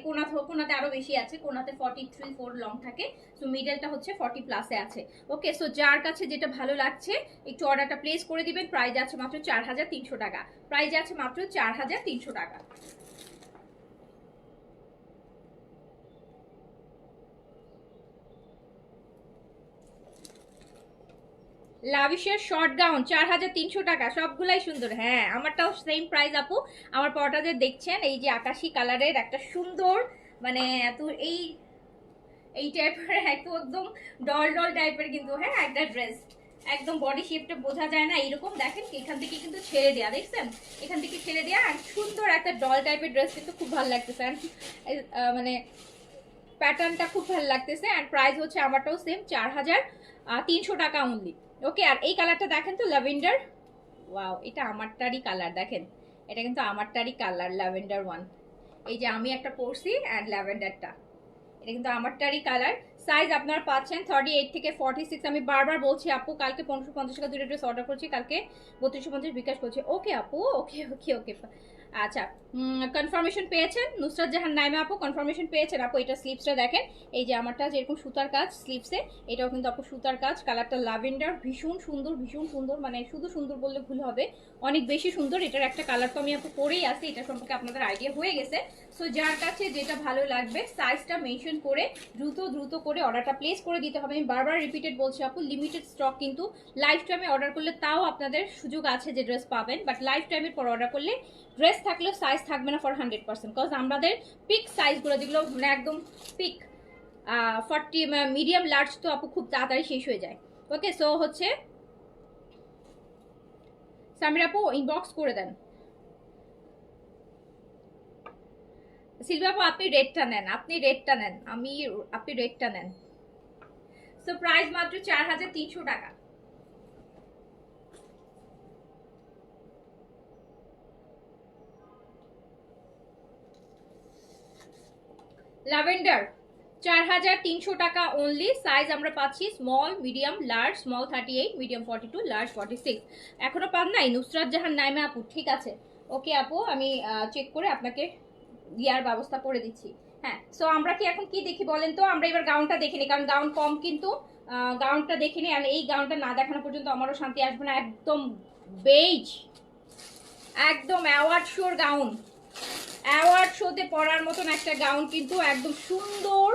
কোনাতে আরো বেশি আছে, কোনাতে 43-4 লং থাকে। সো মিডলটা হচ্ছে 40+ আছে। ওকে, সো যার কাছে যেটা ভালো লাগছে একটু অর্ডারটা প্লেস করে দিবেন। প্রাইস আছে মাত্র 4300 টাকা। প্রাইস আছে মাত্র 4300 টাকা। লাভিশের শর্ট গাউন 4300 টাকা, সবগুলাই সুন্দর। হ্যাঁ, আমারটাও সেম প্রাইস আপু। আমার পরটা যে দেখছেন, এই যে আকাশি কালারের একটা সুন্দর, মানে এত এই টাইপের একদম ডল ডল টাইপের কিন্তু, হ্যাঁ একটা ড্রেস, একদম বডি শেপটা বোঝা যায় না এরকম। দেখেন এখান থেকে কিন্তু ছেড়ে দেয়া, দেখছেন এখান থেকে ছেড়ে দেয়া, সুন্দর একটা ডল টাইপের ড্রেস, কিন্তু খুব ভালো লাগতেছে। মানে প্যাটার্নটা খুব ভালো লাগতেছে। অ্যান্ড প্রাইস হচ্ছে আমারটাও সেম 4300 টাকা অনলি। ওকে, আর এই কালারটা দেখেন তো, ল্যাভেন্ডার। ওয়াও, এটা আমারটারই কালার, দেখেন এটা কিন্তু আমারটারই কালার, ল্যাভেন্ডার ওয়ান। এই যে আমি একটা পরছি অ্যান্ড ল্যাভেন্ডারটা, এটা কিন্তু আমারটারই কালার। সাইজ আপনারা পাচ্ছেন 38 থেকে 46। আমি বারবার বলছি আপু, কালকে 1550 টাকা দুটো ড্রেস অর্ডার করছি, কালকে 3250 বিকাশ করছি। ওকে আপু, ওকে ওকে ওকে। আচ্ছা, কনফার্মেশন পেয়েছেন নুসরাত জাহান নাইমা আপু, কনফার্মেশন পেয়েছেন আপু। এটা স্লিপসটা দেখেন, এই যে আমারটা যেরকম সুতার কাজ স্লিপসে, এটাও কিন্তু আপু সুতার কাজ। কালারটা ল্যাভেন্ডার, ভীষণ সুন্দর ভীষণ সুন্দর, মানে শুধু সুন্দর বললে ভুল হবে, অনেক বেশি সুন্দর। এটার একটা কালার তো আমি আপু পরেই আসি, এটা সম্পর্কে আপনাদের আইডিয়া হয়ে গেছে। সো যার কাছে যেটা ভালো লাগবে সাইজটা মেনশন করে দ্রুত করে অর্ডারটা প্লেস করে দিতে হবে। আমি বারবার রিপিটেড বলছি আপু, লিমিটেড স্টক, কিন্তু লাইফ টাইমে অর্ডার করলে তাও আপনাদের সুযোগ আছে যে ড্রেস পাবেন, বাট লাইফ টাইমের পর অর্ডার করলে ড্রেস থাকলেও সাইজ থাকবে না ফর 100%। কজ আমাদের পিক সাইজগুলো যেগুলো মানে একদম পিক 40 মিডিয়াম লার্জ তো আপু খুব তাড়াতাড়ি শেষ হয়ে যায়। ওকে, সো হচ্ছে সামির আপু ইনবক্স করে দেন। সিলভি আপু আপনি রেটটা নেন, আপনি রেটটা নেন। সো প্রাইস মাত্র 4300 টাকা। ল্যাভেন্ডার 4300 টাকা অনলি। সাইজ আমরা পাচ্ছি small, medium, large. Small 38, medium 42, large 46। এখনো পান নাই নুসরাত জাহান নাইমা আপু? ঠিক আছে, ওকে আপু, আমি চেক করে আপনাকে ইয়ার ব্যবস্থা করে দিচ্ছি। হ্যাঁ, সো আমরা কি এখন কি দেখি বলেন তো? আমরা এবার গাউনটা দেখিনি, কারণ গাউন কম, কিন্তু গাউনটা দেখিনি। আর এই গাউনটা না দেখানো পর্যন্ত আমারও শান্তি আসবে না। একদম বেজ, একদম অ্যাওয়ার্ড শোর গাউন, অ্যাওয়ার্ড শোতে পরার মতন একটা গাউন, কিন্তু একদম সুন্দর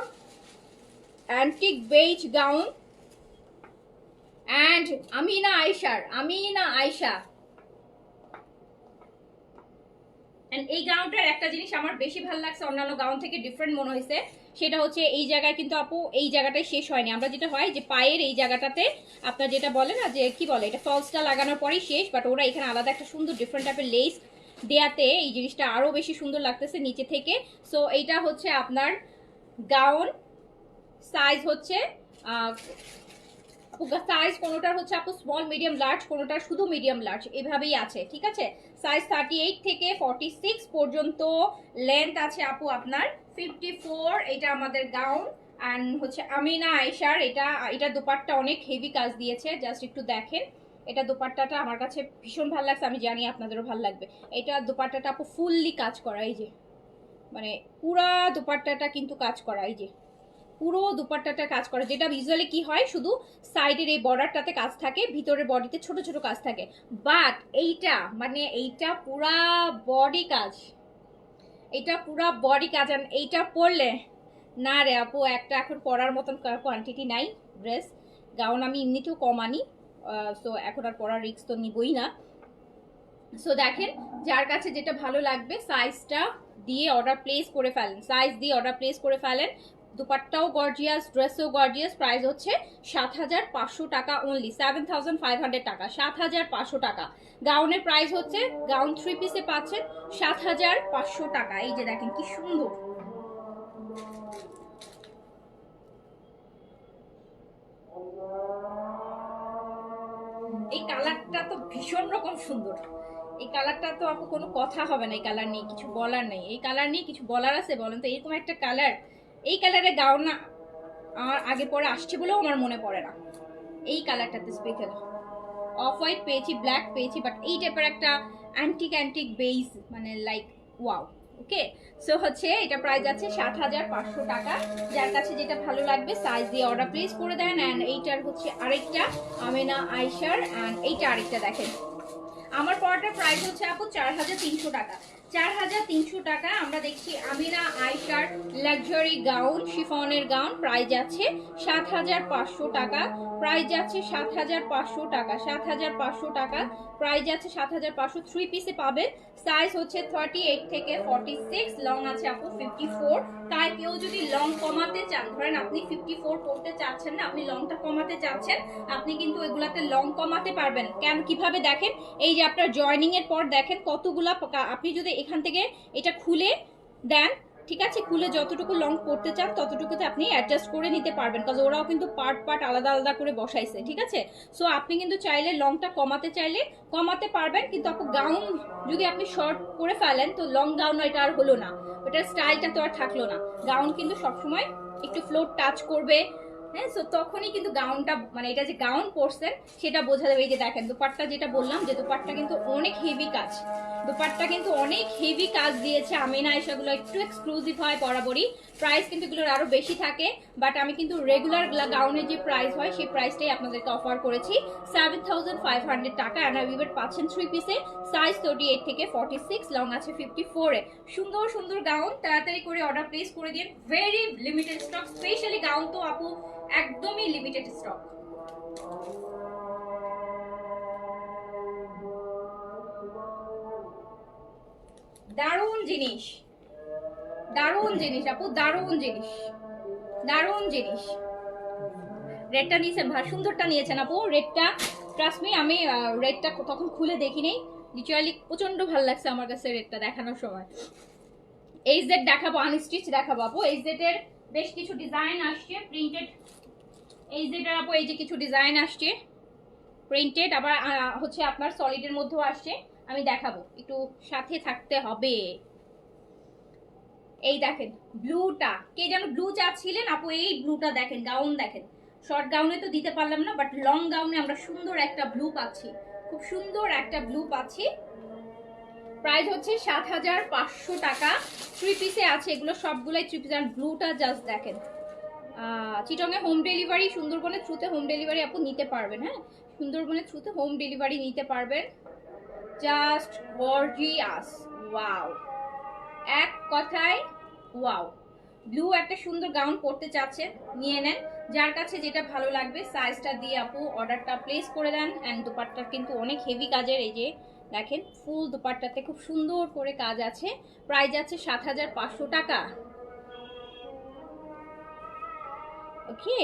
antique beige gown. And Amina Ayesha. এই গাউনটার একটা জিনিস আমার বেশি ভালো লাগছে, অন্যান্য গাউন থেকে ডিফারেন্ট মনে হয়েছে, সেটা হচ্ছে এই জায়গায় কিন্তু আপু এই জায়গাটায় শেষ হয়নি। আমরা যেটা হয় যে পায়ের এই জায়গাটাতে আপনার যেটা বলে না যে কি বলে, এটা ফলসটা লাগানোর পরেই শেষ, বাট ওরা এখানে আলাদা একটা সুন্দর ডিফারেন্ট টাইপের লেস দেয়াতে এই জিনিসটা আরো বেশি সুন্দর লাগতেছে নিচে থেকে। সো এইটা হচ্ছে আপনার গাউন। সাইজ হচ্ছে সাইজ কোনোটার হচ্ছে আপু স্মল, মিডিয়াম, লার্জ, কোনোটার শুধু মিডিয়াম লার্জ, এভাবেই আছে। ঠিক আছে, সাইজ 38 থেকে 46 পর্যন্ত লেন্থ আছে আপু আপনার 54। এটা আমাদের গাউন। অ্যান্ড হচ্ছে আমিনা আয়েশার, এটা দোপাট্টা অনেক হেভি কাজ দিয়েছে, জাস্ট একটু দেখেন। এটা দোপাট্টাটা আমার কাছে ভীষণ ভালো লাগছে, আমি জানি আপনাদেরও ভালো লাগবে। এটা দোপাট্টাটা আপু ফুললি কাজ করা, এই যে মানে পুরা দোপাট্টাটা কিন্তু কাজ করা, এই যে পুরো দুপাট্টাটা কাজ করে, যেটা ইউজুয়ালি কি হয় শুধু সাইডের এই বর্ডারটাতে কাজ থাকে, ভিতরের বডিতে ছোট ছোট কাজ থাকে, বাট এইটা পুরা বডি কাজ, এইটা পুরা বডি কাজ। আর এইটা পরলে না রে আপু, একটা এখন পরার মতন কোয়ান্টিটি নাই ড্রেস। গাউন আমি এমনিতেও কম আনি, সো এখন আর পরার রিস্ক তো নিবই না। সো দেখেন, যার কাছে যেটা ভালো লাগবে সাইজটা দিয়ে অর্ডার প্লেস করে ফেলেন, সাইজ দিয়ে অর্ডার প্লেস করে ফেলেন। দুপাট্টাও গর্জিয়াস, ড্রেসও গর্জিয়াস। প্রাইস হচ্ছে 7500 টাকা অনলি, 7500 টাকা, 7500 টাকা। গাউনের প্রাইস হচ্ছে, গাউন 3 পিসে পাচ্ছেন 7500 টাকা। এই যে দেখেন কি সুন্দর, এই কালারটা তো ভীষণ রকম সুন্দর। এই কালারটা তো আপু কোনো কথা হবে না, এই কালার নিয়ে কিছু বলার নেই। এই কালার নিয়ে কিছু বলার আছে বলেন তো? এরকম একটা কালার, এই কালারে গাউন না আমার আগে পরে আসছে বলেও আমার মনে পড়ে না। এই কালারটাতে স্পেশাল অফ হোয়াইট পেয়েছি, ব্ল্যাক পেয়েছি, বাট এই টাইপের একটা অ্যান্টিক বেস, মানে লাইক ওয়াও। ওকে, সো হচ্ছে এটা প্রাইস আছে ৭৫০০ টাকা। যার কাছে যেটা ভালো লাগবে সাইজ দিয়ে অর্ডার প্লেস করে দেন। অ্যান্ড এইটার হচ্ছে আরেকটা আমেনা আয়েশার, অ্যান্ড এইটা আরেকটা দেখেন। আমার পরাটার প্রাইস হচ্ছে আপু ৪৩০০ টাকা। ৪৩০০ টাকা। আমরা দেখছি আমিনা আয়েশার লাক্সারি গাউন, শিফনের গাউন, প্রাইস আছে ৭৫০০ টাকা। প্রাইস যাচ্ছে ৭৫০০ টাকা, ৭৫০০ টাকা। প্রাইস যাচ্ছে ৭৫০০। 3 পিসে পাবেন। সাইজ হচ্ছে 38 থেকে 46, লং আছে আপু 54। তাই কেউ যদি লং কমাতে চান, ধরেন আপনি 54 পড়তে চাচ্ছেন না, আপনি লংটা কমাতে চাচ্ছেন, আপনি কিন্তু এগুলাতে লং কমাতে পারবেন। কেন, কিভাবে দেখেন, এই যে আপনার জয়েনিং এর পর দেখেন কতগুলা, আপনি যদি এখান থেকে এটা খুলে দেন, ঠিক আছে, খুলে যতটুকু লং পড়তে চান ততটুকুতে আপনি অ্যাডজাস্ট করে নিতে পারবেন, কারণ ওরাও কিন্তু পার্ট আলাদা আলাদা করে বসাইছে, ঠিক আছে। সো আপনি কিন্তু চাইলে লংটা কমাতে চাইলে কমাতে পারবেন, কিন্তু আপু গাউন যদি আপনি শর্ট করে ফেলেন তো লং গাউন এটা আর হলো না, ওটার স্টাইলটা তো আর থাকলো না। গাউন কিন্তু সবসময় একটু ফ্লোর টাচ করবে, হ্যাঁ। সো তখনই কিন্তু গাউনটা, মানে এটা যে গাউন পরছেন সেটা বোঝা যাবে। এই যে দেখেন দুপাট্টা, যেটা বললাম যে দুপাট্টা কিন্তু অনেক হেভি কাজ, দুপাট্টা কিন্তু অনেক হেভি কাজ দিয়েছে আমিনা আয়েশাগুলো, একটু এক্সক্লুসিভ হয় বরাবরই। প্রাইস কিন্তু এগুলোর আরো বেশি থাকে, বাট আমি কিন্তু রেগুলার গাউনের যে প্রাইস হয় সেই প্রাইসটাই আপনাদেরকে অফার করেছি ৭৫০০ টাকা। অ্যান্ড উইভার পাচ্ছেন 3 পিসে, সাইজ 38 থেকে 46, লং আছে 54 এ। সুন্দর সুন্দর গাউন, তাড়াতাড়ি করে অর্ডার প্লেস করে দিন। Very limited stock, specially gown তো আপু একদমই লিমিটেড স্টক। দারুণ জিনিস, দারুণ জিনিস আপু, দারুণ জিনিস, দারুণ জিনিস। রেডটা নিয়েছেন, ভাই সুন্দরটা নিয়েছেন আপু, রেডটা ট্রাস্ট মি, আমি রেডটা তখন খুলে দেখি নেই, লিটারালি প্রচন্ড ভালো লাগছে আমার কাছে রেডটা দেখানোর সময়। এই জেড দেখাবো, আনস্টিচ দেখাবো আপু। এই জেডের বেশ কিছু ডিজাইন আসছে প্রিন্টেড, এই জেডের আপু এই যে কিছু ডিজাইন আসছে প্রিন্টেড, আবার হচ্ছে আপনার সলিডের মধ্যেও আসছে, আমি দেখাবো, একটু সাথে থাকতে হবে। এই দেখেন ব্লুটা, কে যেন ব্লু চাচ্ছিলেন আপু, এই ব্লুটা দেখেন, গাউন দেখেন। শর্ট গাউনে তো দিতে পারলাম না, বাট লং গাউনে আমরা সুন্দর একটা ব্লু পাচ্ছি, খুব সুন্দর একটা ব্লু পাচ্ছি। প্রাইস হচ্ছে ৭৫০০ টাকা। 3 পিসে আছে এগুলো, সবগুলাই 3 পিস। আর ব্লুটা জাস্ট দেখেন, চিটংয়ে হোম ডেলিভারি, সুন্দরবনের থ্রুতে হোম ডেলিভারি আপু নিতে পারবেন, হ্যাঁ, সুন্দরবনের থ্রুতে হোম ডেলিভারি নিতে পারবেন। জাস্ট গর্জিয়াস, ওয়াও, এক কথায় ওয়াও। ব্লু একটা সুন্দর গাউন পরতে চাচ্ছেন, নিয়ে নেন। যার কাছে যেটা ভালো লাগবে সাইজটা দিয়ে আপু অর্ডারটা প্লেস করে দেন। অ্যান্ড দুপাট্টা কিন্তু অনেক হেভি কাজের, এই যে দেখেন ফুল দুপাট্টাতে খুব সুন্দর করে কাজ আছে। প্রাইস আছে ৭৫০০ টাকা। ওকে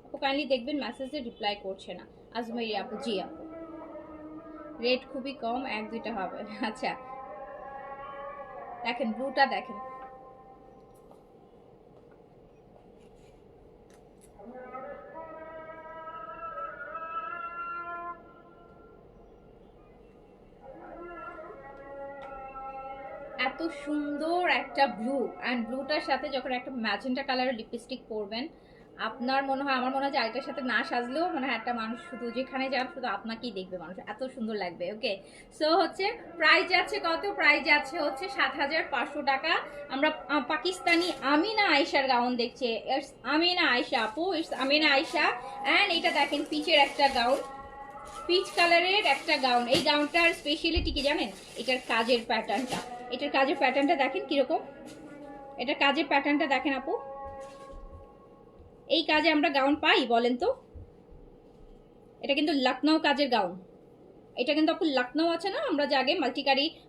আপু, কাইন্ডলি দেখবেন মেসেজে রিপ্লাই করছে না আজমেরি আপু। জি আপু, রেট খুবই কম, 1-2টা হবে। আচ্ছা দেখেন ব্লুটা দেখেন, এত সুন্দর একটা ব্লু, অ্যান্ড ব্লুটার সাথে যখন একটা ম্যাজেন্টা কালারের লিপস্টিক পরবেন, আপনার মনে হয়, আমার মনে হয় যে আরেকটার সাথে না সাজলেও মানে একটা মানুষ শুধু যেখানে যান শুধু আপনাকেই দেখবে মানুষ, এত সুন্দর লাগবে। ওকে, সো হচ্ছে প্রাইস যাচ্ছে কত, প্রাইস যাচ্ছে হচ্ছে ৭৫০০ টাকা। আমরা পাকিস্তানি আমিনা আয়েশার গাউন দেখছি, ইটস আমিনা আয়েশা আপু, ইটস আমিনা আয়েশা। অ্যান্ড এটা দেখেন পিচের একটা গাউন, পিচ কালারের একটা গাউন। এই গাউনটার স্পেশালিটি কি জানেন, এটার কাজের প্যাটার্নটা, এটার কাজের প্যাটার্নটা দেখেন কিরকম, এটার কাজের প্যাটার্নটা দেখেন আপু। এই কাজে আমরা গাউন পাই বলেন তো? এটা কিন্তু লখনউ কাজের গাউন, এটা কিন্তু আপু লখনউ আছে না, আমরা যে আগে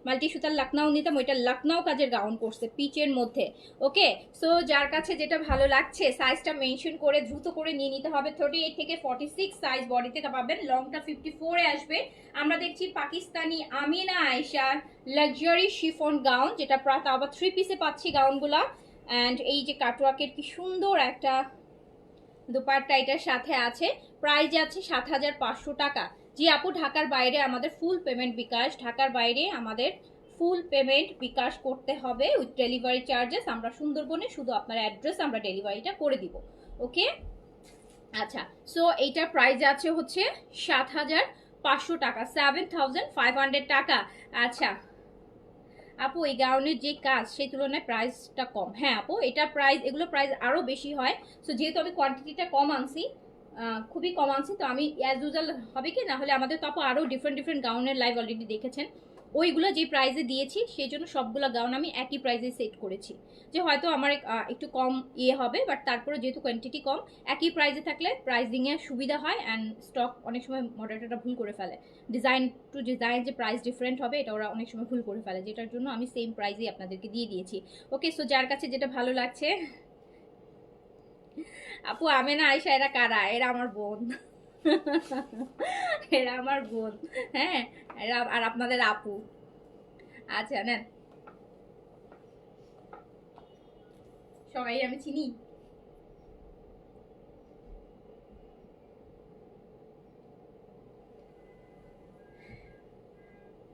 মাল্টি সুতার লখনউ নিতাম, ওইটা লখনউ কাজের গাউন করছে পিচের মধ্যে। ওকে, সো যার কাছে যেটা ভালো লাগছে সাইজটা মেনশন করে দ্রুত করে নিয়ে নিতে হবে। 38 থেকে 46 সাইজ বডিতে পাবেন, লংটা 54 এ আসবে। আমরা দেখছি পাকিস্তানি আমিনা আয়েশার লাক্সারি শিফন গাউন, যেটা প্রায় আবার 3 পিসে পাচ্ছি গাউনগুলা। অ্যান্ড এই যে কাটওয়ার্কের কি সুন্দর একটা দুপাট্টা এটার সাথে আছে। প্রাইস যাচ্ছে ৭৫০০ টাকা। জি আপু, ঢাকার বাইরে আমাদের ফুল পেমেন্ট বিকাশ, ঢাকার বাইরে আমাদের ফুল পেমেন্ট বিকাশ করতে হবে উইথ ডেলিভারি চার্জেস। আমরা সুন্দরবনে শুধু আপনার অ্যাড্রেস আমরা ডেলিভারিটা করে দিব। ওকে, আচ্ছা। সো এইটার প্রাইস আছে হচ্ছে ৭,৫০০ টাকা, 7,500 টাকা। আচ্ছা আপু, এই গাউনের যে কাজ সেই তুলনায় প্রাইসটা কম। হ্যাঁ আপু, এটার প্রাইস, এগুলো প্রাইস আরও বেশি হয়। সো যেহেতু আমি কোয়ান্টিটিটা কম আনছি, খুবই কম আনছি, তো আমি অ্যাজ ইউজুয়াল হবে কি, না হলে আমাদের তো আপু আরও ডিফারেন্ট ডিফারেন্ট গাউনের লাইভ অলরেডি দেখেছেন। ওইগুলো যে প্রাইসে দিয়েছি সেই জন্য সবগুলো গাউন আমি একই প্রাইসে সেট করেছি, যে হয়তো আমার একটু কম ইয়ে হবে, বাট তারপরে যেহেতু কোয়ান্টিটি কম, একই প্রাইসে থাকলে প্রাইসিংয়ে সুবিধা হয়। অ্যান্ড স্টক অনেক সময় মডারেটরটা ভুল করে ফেলে, ডিজাইন টু ডিজাইন যে প্রাইস ডিফারেন্ট হবে এটা ওরা অনেক সময় ভুল করে ফেলে, যেটার জন্য আমি সেম প্রাইসেই আপনাদেরকে দিয়ে দিয়েছি। ওকে, সো যার কাছে যেটা ভালো লাগছে। আপু আমেনা আয়শা এরা কারা? এরা আমার বোন। এরা আমার বোন। হ্যাঁ, এরা আর আপনাদের আপু। আচ্ছা নেন, সবাই আমি চিনি।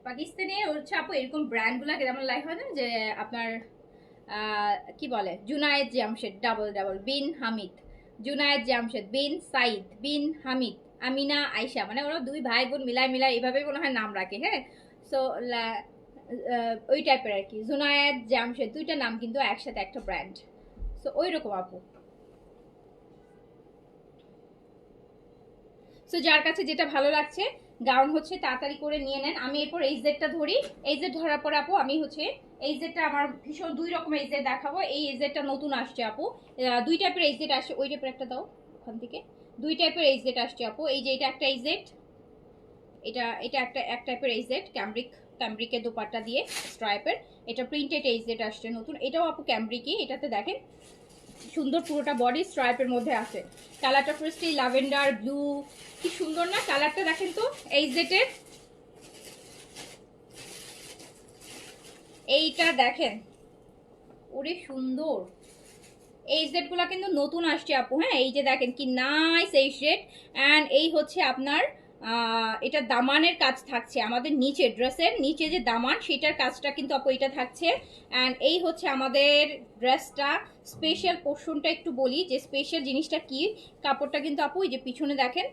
পাকিস্তানে হচ্ছে আপু এরকম ব্র্যান্ডগুলো যেমন লাইক হয় না, যে আপনার কি বলে, জুনায়েদ জামশেদ ডাবল ডাবল বিন হামিদ, জুনায়েদ জামশেদ বিন সাইদ বিন হামিদ, আমিনা আয়শা, মানে ওরা দুই ভাই বোন মিলায় মিলায় এইভাবেই মনে হয় নাম রাখে। হ্যাঁ, সো ওই টাইপের আর কি, জুনায়েদ জামশেদ দুইটা নাম কিন্তু একসাথে একটা ব্র্যান্ড। সো ওই রকম আপু। সো যার কাছে যেটা ভালো লাগছে গাউন হচ্ছে তাড়াতাড়ি করে নিয়ে নেন। আমি এরপর এই জেডটা ধরি। এই জেড ধরার পর আপু আমি হচ্ছে এই জেডটা আমার ভীষণ দুই রকমের এই জেড দেখাবো। এই জেডটা নতুন আসছে আপু, দুই টাইপের এই জেড আসছে। ওই টাইপের একটা দাও ওখান থেকে। দুই টাইপের এই জেড আসছে আপু। এই যে এটা একটা এই জেড, এটা এটা একটা এক টাইপের এই জেড, ক্যামব্রিকের দোপাট্টা দিয়ে স্ট্রাইপের। এটা প্রিন্টেড এই জেড আসছে নতুন, এটাও আপু ক্যামব্রিকই। এটাতে দেখেন সুন্দর, পুরোটা বডি স্ট্রাইপের মধ্যে আছে। কালারটা ফার্স্টে ল্যাভেন্ডার ব্লু, কি সুন্দর না কালারটা, দেখেন তো। এই জেটের এইটা দেখেন, ওরে সুন্দর। এই জেটগুলো কিন্তু নতুন আসছে আপু। হ্যাঁ, এই যে দেখেন কি নাইস এই শেড। অ্যান্ড এই হচ্ছে আপনার এটা দামানের কাজ থাকছে, আমাদের নিচে ড্রেসের নিচে যে দামান সেটার কাজটা কিন্তু আপু এটা থাকছে। অ্যান্ড এই হচ্ছে আমাদের ড্রেসটা স্পেশাল পোর্শনটা একটু বলি, যে স্পেশাল জিনিসটা কি, কাপড়টা কিন্তু আপু এই যে পিছনে দেখেন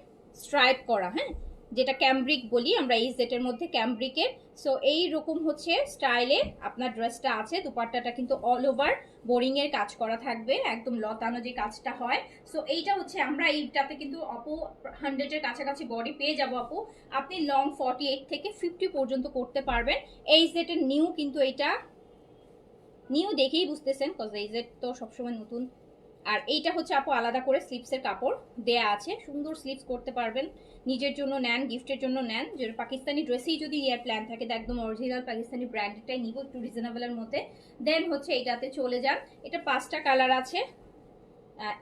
স্ট্রাইপ করা। হ্যাঁ, যেটা ক্যামব্রিক বলি আমরা, এই সেটের মধ্যে ক্যামব্রিকের। সো এই রকম হচ্ছে স্টাইলে আপনার ড্রেসটা আছে। দুপাট্টাটা কিন্তু অল ওভার বোরিং এর কাজ করা থাকবে, একদম লতানো যে কাজটা হয়। সো এইটা হচ্ছে আমরা এইটাতে কিন্তু আপু 100 এর কাছাকাছি বডি পেয়ে যাব আপু। আপনি লং 48 থেকে 50 পর্যন্ত করতে পারবেন। এই সেটের নিউ কিন্তু এটা নিউ দেখেই বুঝতেছেন, কজ এই সেট তো সবসময় নতুন। আর এইটা হচ্ছে আপু আলাদা করে স্লিপসের কাপড় দেয়া আছে, সুন্দর স্লিপস করতে পারবেন। নিজের জন্য নেন, গিফটের জন্য নেন, যে পাকিস্তানি ড্রেসেই যদি ইয়ার প্ল্যান থাকে, একদম অরিজিনাল পাকিস্তানি ব্র্যান্ডটাই নিব একটু রিজনেবলের মধ্যে, দেন হচ্ছে এইটাতে চলে যান। এটা 5টা কালার আছে,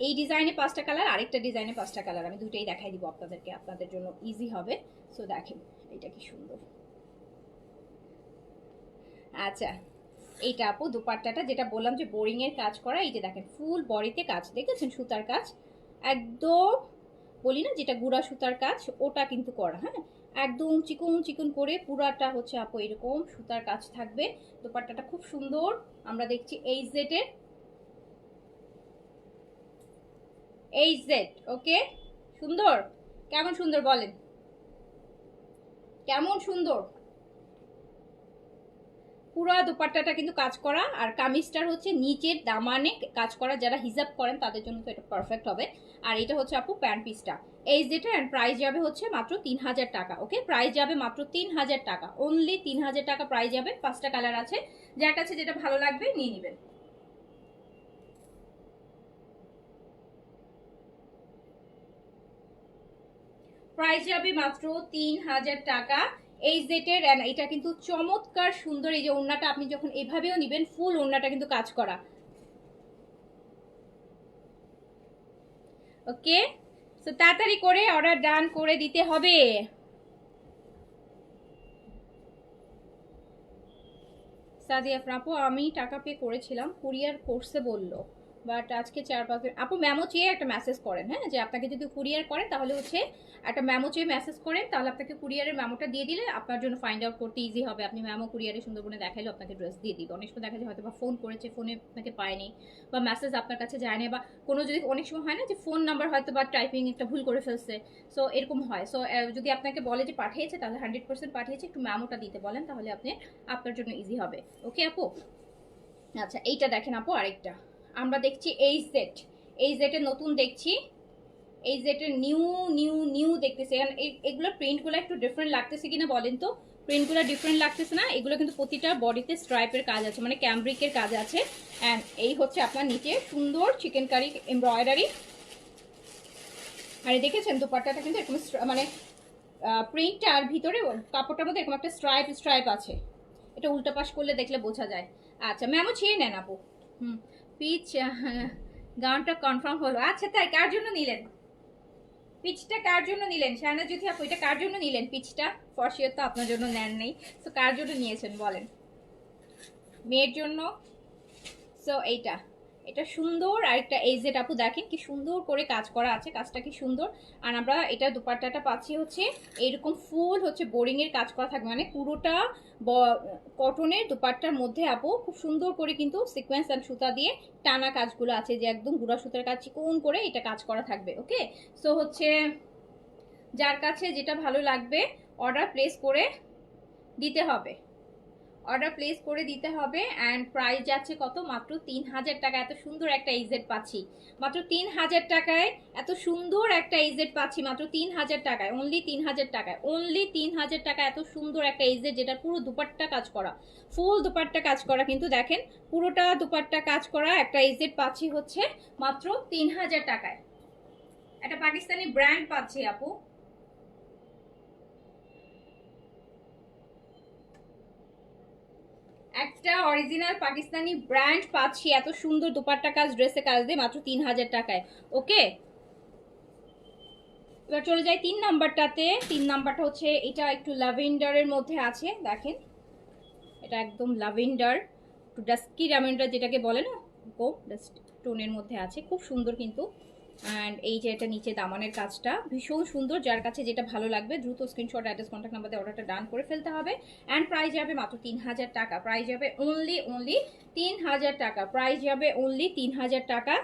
এই ডিজাইনে 5টা কালার, আরেকটা ডিজাইনে 5টা কালার। আমি দুইটাই দেখাই দিব আপনাদেরকে, আপনাদের জন্য ইজি হবে। সো দেখেন এটা কি সুন্দর। আচ্ছা, এইটা আপু দুপাট্টাটা যেটা বললাম যে বোরিং এর কাজ করা, এই যে দেখেন ফুল বডিতে কাজ, দেখেছেন সুতার কাজ একদম, বলি না যেটা গুড়া সুতার কাজ ওটা কিন্তু করা। হ্যাঁ, একদম চিকন চিকন করে পুরাটা হচ্ছে আপু এরকম সুতার কাজ থাকবে। দুপাট্টাটা খুব সুন্দর। আমরা দেখছি এই জেটের এই জেড। ওকে, সুন্দর, কেমন সুন্দর বলেন, কেমন সুন্দর। পুরো দোপাট্টাটা কিন্তু কাজ করা, আর কামিজটার হচ্ছে নিচের দামানে কাজ করা, যারা হিজাব করেন তাদের জন্য তো এটা পারফেক্ট হবে। আর এটা হচ্ছে আপু প্যান্ট পিসটা এই যেটা, এন্ড প্রাইস যাবে হচ্ছে মাত্র 3000 টাকা। ওকে, প্রাইস যাবে মাত্র 3000 টাকা, অনলি 3000 টাকা প্রাইস যাবে। 5টা কালার আছে, যার কাছে যেটা ভালো লাগবে নিয়ে নেবেন। প্রাইস যাবে মাত্র 3000 টাকা এই জেটের। এটা কিন্তু চমৎকার সুন্দর। এই যে ওড়নাটা আপনি যখন এভাবেও নিবেন, ফুল ওড়নাটা কিন্তু কাজ করা। ওকে, তো তাড়াতাড়ি করে অর্ডার ডান করে দিতে হবে। সাদিয়া আপু, আমি টাকা পে করেছিলাম, কুরিয়ার করছে বললো, বাট আজকে 4-5 দিন আপু মেমো চেয়ে একটা মেসেজ করেন, হ্যাঁ, যে আপনাকে যদি কুরিয়ার করেন তাহলে হচ্ছে একটা মেমো চেয়ে মেসেজ করেন, তাহলে আপনাকে কুরিয়ারের মেমোটা দিয়ে দিলে আপনার জন্য ফাইন্ড আউট করতে ইজি হবে। আপনি মেমো কুরিয়ারে সুন্দরবনে দেখাইলে আপনাকে ড্রেস দিয়ে দিবে। অনেক সময় দেখা যায় হয়তো বা ফোন করেছে, ফোনে আপনাকে পায়নি, বা মেসেজ আপনার কাছে যায়নি, বা কোনো যদি অনেক সময় হয় না যে ফোন নাম্বার হয়তো বা টাইপিং একটা ভুল করে ফেলছে, সো এরকম হয়। সো যদি আপনাকে বলে যে পাঠিয়েছে তাহলে 100% পাঠিয়েছে, একটু মেমোটা দিতে বলেন, তাহলে আপনি আপনার জন্য ইজি হবে। ওকে আপু? আচ্ছা এইটা দেখেন আপু, আরেকটা আমরা দেখছি এই জেটের নতুন দেখছি, এই জেটের নিউ নিউ নিউ দেখতেছি। এগুলো প্রিন্টগুলো একটু ডিফারেন্ট লাগতেছে কিনা বলেন তো? প্রিন্টগুলো ডিফারেন্ট লাগতেছে না? এগুলো কিন্তু প্রতিটা বডিতে স্ট্রাইপের কাজ আছে, মানে ক্যামব্রিকের কাজ আছে। অ্যান্ড এই হচ্ছে আপনার নিচে সুন্দর চিকেন কারি এমব্রয়ডারি। আর দেখেছেন দোপাট্টাটা কিন্তু এরকম মানে প্রিন্টটা, আর ভিতরে কাপড়টার মধ্যে এরকম একটা স্ট্রাইপ আছে। এটা উল্টা পাশ করলে দেখলে বোঝা যায়। আচ্ছা ম্যামও ছিঁড়ে নেন আপু। পিচ গাউনটা কনফার্ম হলো। আচ্ছা তাই, কার জন্য নিলেন পিচটা? কার জন্য নিলেন শাহনাজ জ্যোতি আপু? এটা কার জন্য নিলেন পিচটা? ফর শিওর তো আপনার জন্য নেন নেই, তো কার জন্য নিয়েছেন বলেন? মেয়ের জন্য। সো এইটা, এটা সুন্দর। আরেকটা এই যে আপু দেখেন কি সুন্দর করে কাজ করা আছে, কাজটা কি সুন্দর। আর আমরা এটা দুপাট্টাটা পাচ্ছি হচ্ছে এরকম ফুল হচ্ছে বোরিং এর কাজ করা থাকবে, মানে পুরোটা কটনের দুপাট্টার মধ্যে আপু খুব সুন্দর করে কিন্তু সিকোয়েন্স এন্ড সুতা দিয়ে টানা কাজগুলো আছে, যে একদম গুড়া সুতার কাজ চিকন করে এটা কাজ করা থাকবে। ওকে, সো হচ্ছে যার কাছে যেটা ভালো লাগবে অর্ডার প্লেস করে দিতে হবে, অর্ডার প্লেস করে দিতে হবে। অ্যান্ড প্রাইস যাচ্ছে কত? মাত্র 3000 টাকা। এত সুন্দর একটা ইজেড পাচ্ছি মাত্র 3000 টাকায়, এত সুন্দর একটা ইজেড পাচ্ছি মাত্র 3000 টাকায়, অনলি 3000 টাকায়, অনলি 3000 টাকা। এত সুন্দর একটা ইজেড, যেটা পুরো দুপাট্টা কাজ করা, ফুল দুপাট্টা কাজ করা, কিন্তু দেখেন পুরোটা দুপাট্টা কাজ করা একটা ইজেড পাচ্ছি হচ্ছে মাত্র 3000 টাকায়। একটা পাকিস্তানি ব্র্যান্ড পাচ্ছি আপু, একটা অরিজিনাল পাকিস্তানি ব্র্যান্ড পাচ্ছি এত সুন্দর দুপাট্টা কাজ ড্রেসে কাজ দিয়ে মাত্র 3000 টাকায়। ওকে, এবার চলে যাই 3 নাম্বারটাতে। 3 নাম্বারটা হচ্ছে এটা একটু ল্যাভেন্ডারের মধ্যে আছে, দেখেন এটা একদম ল্যাভেন্ডার, একটু ডাস্কি ল্যাভেন্ডার যেটাকে বলে না, ও ডাস্ট টোনের মধ্যে আছে, খুব সুন্দর কিন্তু। অ্যান্ড এই যে এটা নিচে দামানের কাজটা ভীষণ সুন্দর। যার কাছে যেটা ভালো লাগবে দ্রুত স্ক্রিনশট, অ্যাড্রেস, কন্ট্যাক্ট নাম্বার দিয়ে অর্ডারটা ডান করে ফেলতে হবে। অ্যান্ড প্রাইস যাবে মাত্র 3000 টাকা, প্রাইস যাবে অনলি 3000 টাকা, প্রাইস যাবে অনলি 3000 টাকা।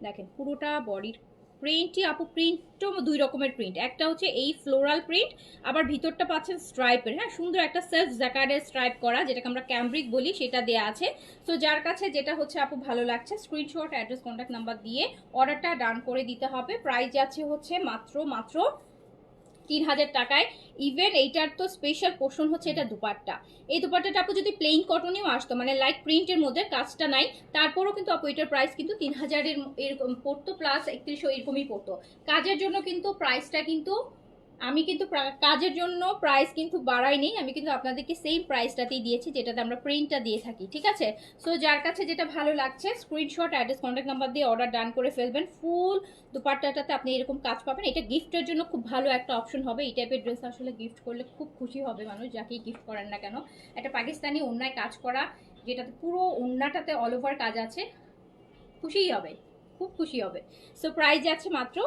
দেখেন পুরোটা বডির প্রিন্টই আপু, প্রিন্টও 2 রকমের প্রিন্ট, একটা হচ্ছে এই ফ্লোরাল প্রিন্ট, আবার ভিতরটা পাচ্ছেন স্ট্রাইপের, হ্যাঁ সুন্দর একটা সেলফ জ্যাকার্ডের স্ট্রাইপ করা, যেটাকে আমরা ক্যামব্রিক বলি, সেটা দেয়া আছে। তো যার কাছে যেটা হচ্ছে আপু ভালো লাগছে স্ক্রিনশট, অ্যাড্রেস, কন্ট্যাক্ট নাম্বার দিয়ে অর্ডারটা ডান করে দিতে হবে। প্রাইস যাচ্ছে হচ্ছে মাত্র 3000 টাকায়। ইভেন এইটার তো স্পেশাল পোর্শন হচ্ছে এটা দুপাট্টা। এই দুপাট্টাটা আপু যদি প্লেন কটনেও আসতো, মানে লাইট প্রিন্টের মধ্যে কাজটা নাই, তারপরও কিন্তু আপু এটার প্রাইস কিন্তু 3000-এর এরকম পড়তো, প্লাস 3100 এরকমই পড়তো। কাজের জন্য কিন্তু প্রাইসটা কিন্তু আমি কিন্তু কাজের জন্য প্রাইস কিন্তু বাড়াইনি, আমি কিন্তু আপনাদেরকে সেম প্রাইসটাতেই দিয়েছি যেটাতে আমরা প্রিন্টটা দিয়ে থাকি, ঠিক আছে? সো যার কাছে যেটা ভালো লাগছে স্ক্রিনশট, অ্যাড্রেস, কন্ট্যাক্ট নাম্বার দিয়ে অর্ডার ডান করে ফেলবেন। ফুল দুপাট্টাটাতে আপনি এরকম কাজ পাবেন, এটা গিফটের জন্য খুব ভালো একটা অপশন হবে। এই টাইপের ড্রেস আসলে গিফট করলে খুব খুশি হবে মানুষ, যাকেই গিফট করেন না কেন। একটা পাকিস্তানি ওড়নায় কাজ করা, যেটাতে পুরো ওড়নাটাতে অল ওভার কাজ আছে, খুশিই হবে, খুব খুশি হবে। সো প্রাইস যাচ্ছে মাত্র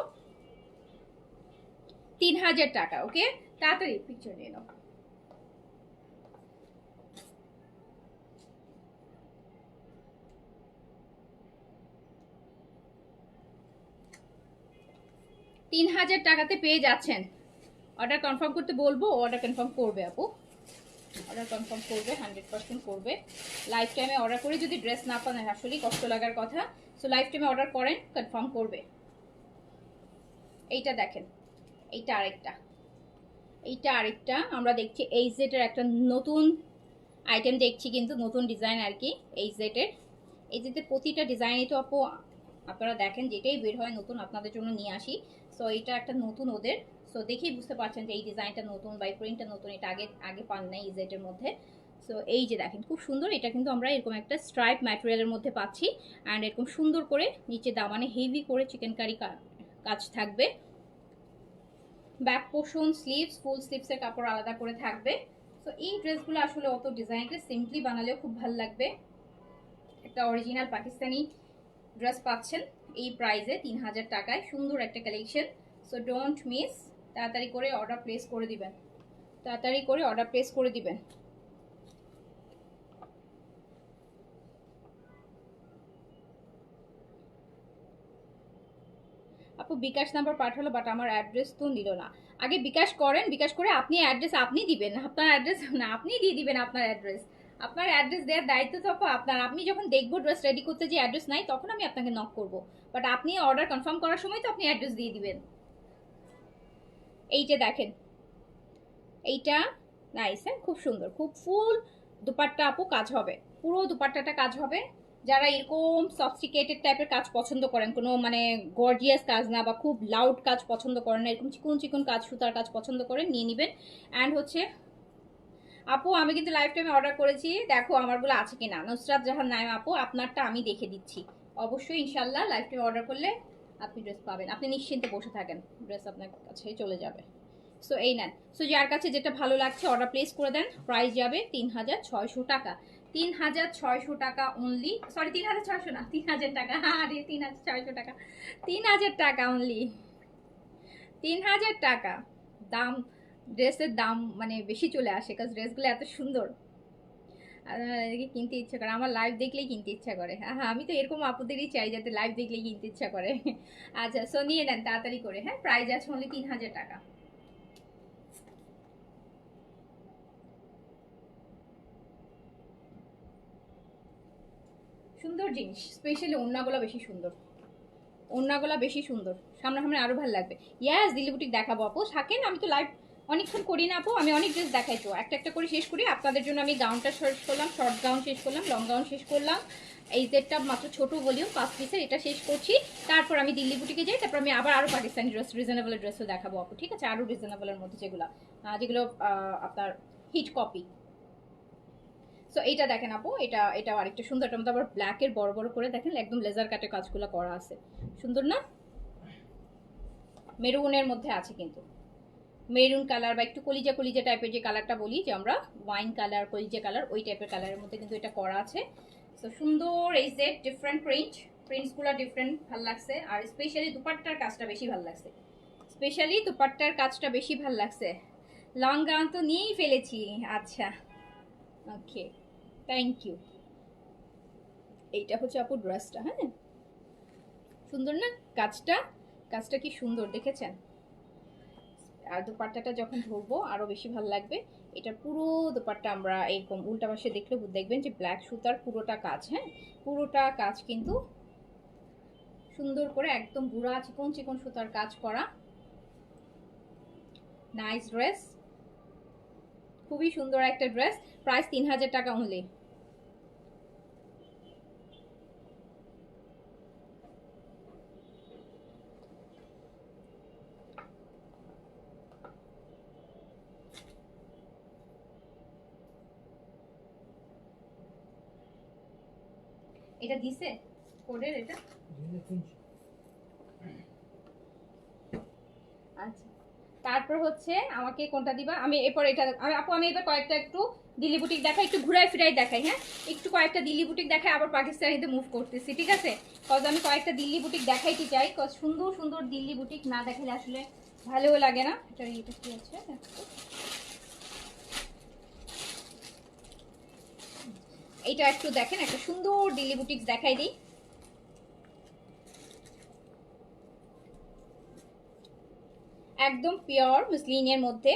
3000 টাকা। ওকে, তাড়াতাড়ি পিকচার নিয়ে নাও। তিন হাজার টাকাতে পেয়ে যাচ্ছেন। অর্ডার কনফার্ম করতে বলবো, অর্ডার কনফার্ম করবে আপু, অর্ডার কনফার্ম করবে, 100% করবে। লাইফ টাইমে অর্ডার করে যদি ড্রেস না পান আসলেই কষ্ট লাগার কথা। সো লাইফ টাইমে অর্ডার করেন, কনফার্ম করবে। এইটা দেখেন, এইটা আরেকটা, এইটা আরেকটা আমরা দেখছি এই জেটের একটা নতুন আইটেম দেখছি, কিন্তু নতুন ডিজাইন আর কি এই জেটের। এই জেটের প্রতিটা ডিজাইনই তো আপু আপনারা দেখেন, যেটাই বের হয় নতুন আপনাদের জন্য নিয়ে আসি। সো এটা একটা নতুন ওদের, সো দেখেই বুঝতে পারছেন যে এই ডিজাইনটা নতুন বা প্রিন্টটা নতুন, এটা আগে আগে পান নাই এই জেটের মধ্যে। সো এই যে দেখেন খুব সুন্দর, এটা কিন্তু আমরা এরকম একটা স্ট্রাইপ ম্যাটেরিয়ালের মধ্যে পাচ্ছি। অ্যান্ড এরকম সুন্দর করে নিচে দামানে হেভি করে চিকেন কারি কাজ থাকবে। ব্যাক পোর্শন, স্লিভস, ফুল স্লিভসের কাপড় আলাদা করে থাকবে। তো এই ড্রেসগুলো আসলে অত ডিজাইনটা সিম্পলি বানালেও খুব ভালো লাগবে। একটা অরিজিনাল পাকিস্তানি ড্রেস পাচ্ছেন এই প্রাইসে 3000 টাকায়। সুন্দর একটা কালেকশন। সো ডোন্ট মিস, তাড়াতাড়ি করে অর্ডার প্লেস করে দিবেন, তাড়াতাড়ি করে অর্ডার প্লেস করে দিবেন। আপু বিকাশ নাম্বার পাঠালো, বাট আমার অ্যাড্রেস তো নিল না। আগে বিকাশ করেন, বিকাশ করে আপনি অ্যাড্রেস আপনি দিবেন, আপনার অ্যাড্রেস না, আপনি দিয়ে দিবেন আপনার অ্যাড্রেস। আপনার অ্যাড্রেস দেওয়ার দায়িত্ব তো আপু আপনার। আপনি যখন দেখবো ড্রেস রেডি করতে যে অ্যাড্রেস নাই, তখন আমি আপনাকে নক করব। বাট আপনি অর্ডার কনফার্ম করার সময় তো আপনি অ্যাড্রেস দিয়ে দিবেন। এইটা দেখেন, এইটা নাইস, হ্যাঁ খুব সুন্দর, খুব ফুল দুপাট্টা আপু, কাজ হবে পুরো দুপাট্টাটা কাজ হবে। যারা এরকম সফিস্টিকেটেড টাইপের কাজ পছন্দ করেন, কোনো মানে গর্জিয়াস কাজ না বা খুব লাউড কাজ পছন্দ করেন না, এরকম চিকন চিকন কাজ, সুতার কাজ পছন্দ করেন, নিয়ে নেবেন। অ্যান্ড হচ্ছে আপু আমি কিন্তু লাইফ টাইমে অর্ডার করেছি, দেখো আমারগুলো আছে কিনা। নুসরাত জাহান নাইম আপু, আপনারটা আমি দেখে দিচ্ছি। অবশ্যই ইনশাল্লাহ লাইফ টাইমে অর্ডার করলে আপনি ড্রেস পাবেন, আপনি নিশ্চিন্তে বসে থাকেন, ড্রেস আপনার কাছে চলে যাবে। সো এই নেন। সো যার কাছে যেটা ভালো লাগছে অর্ডার প্লেস করে দেন। প্রাইস যাবে 3600 টাকা, 3600 টাকা অনলি। সরি 3600 না, 3000 টাকা। আরে 3600 টাকা, 3000 টাকা অনলি, 3000 টাকা দাম। ড্রেসের দাম মানে বেশি চলে আসে, কারণ ড্রেসগুলো এত সুন্দর, কিনতে ইচ্ছা করে, আমার লাইভ দেখলেই কিনতে ইচ্ছা করে। হ্যাঁ আমি তো এরকম আপুদেরই চাই যাতে লাইভ দেখলেই কিনতে ইচ্ছা করে। আচ্ছা সো নিয়ে নেন তাড়াতাড়ি করে। হ্যাঁ প্রাইস আছে অনলি 3000 টাকা। সুন্দর জিনিস, স্পেশালি ওড়নাগুলো বেশি সুন্দর, ওড়নাগুলো বেশি সুন্দর, সামনাসামনি আরো ভালো লাগবে। ইয়াস দিল্লি বুটিক দেখাবো আপু, থাকেন, আমি তো লাইভ অনেকক্ষণ করি না আপু, আমি অনেক ড্রেস দেখাইছো, একটা একটা করে শেষ করি আপনাদের জন্য। আমি গাউনটা শেষ করলাম, শর্ট গাউন শেষ করলাম, লং গাউন শেষ করলাম, এই সেটটা মাত্র ছোট ভলিউম 5 পিসের, এটা শেষ করছি। তারপর আমি দিল্লি বুটিকে যাই, তারপর আমি আরো পাকিস্তানি ড্রেস, রিজনেবল ড্রেসও দেখাবো আপু, ঠিক আছে? আরো রিজনেবলের মধ্যে যেগুলো যেগুলো আপনার হিট কপি। সো এইটা দেখেন আপু, এটাও আরেকটা সুন্দর, এটা মধ্যে আবার ব্ল্যাকের বড় বড় করে দেখেন একদম লেজার কাটে কাজগুলো করা আছে, সুন্দর না? মেরুনের মধ্যে আছে কিন্তু, মেরুন কালার বা একটু কলিজা কলিজা টাইপের যে কালারটা বলি যে আমরা, ওয়াইন কালার, কলিজা কালার, ওই টাইপের কালারের মধ্যে কিন্তু এটা করা আছে। সো সুন্দর এই যে ডিফারেন্ট প্রিন্টসগুলো ডিফারেন্ট ভালো লাগছে। আর স্পেশালি দুপাট্টার কাজটা বেশি ভালো লাগছে, স্পেশালি দুপাট্টার কাজটা বেশি ভালো লাগছে। লং গাউন তো নিয়েই ফেলেছি। আচ্ছা ওকে, থ্যাংক ইউ। এইটা হচ্ছে আপু ড্রেসটা, হ্যাঁ সুন্দর না? কাজটা, কাজটা কি সুন্দর দেখেছেন? আর দোপাট্টাটা যখন ধরবো আরো বেশি ভালো লাগবে। এটা পুরো দোপাট্টা আমরা এরকম উল্টা পাশে দেখলে দেখবেন যে ব্ল্যাক সুতার পুরোটা কাজ, হ্যাঁ পুরোটা কাজ কিন্তু সুন্দর করে একদম বুড়া চিকন চিকন সুতার কাজ করা। নাইস ড্রেস, খুবই সুন্দর একটা ড্রেস। প্রাইস 3000 টাকা অনলি। এটা দিছে কোডের এটা? আচ্ছা তারপর হচ্ছে আমাকে কোনটা দিবা? আমি এরপর এটা আপু, আমি এবার কয়েকটা একটু দিল্লি বুটিক দেখাই, একটু ঘুরাই ফিরাই দেখাই। হ্যাঁ একটু কয়েকটা দিল্লি বুটিক দেখাই, আবার পাকিস্তানিতে মুভ করতেছি, ঠিক আছে? কজ আমি কয়েকটা দিল্লি বুটিক দেখাইতে চাই, কজ সুন্দর সুন্দর দিল্লি বুটিক না দেখালে আসলে ভালোও লাগে না। এটা এটা কি আছে, এইটা একটু দেখেন, একটা সুন্দর দিল্লি বুটিক দেখাই দিই। একদম পিওর মুসলিনের মধ্যে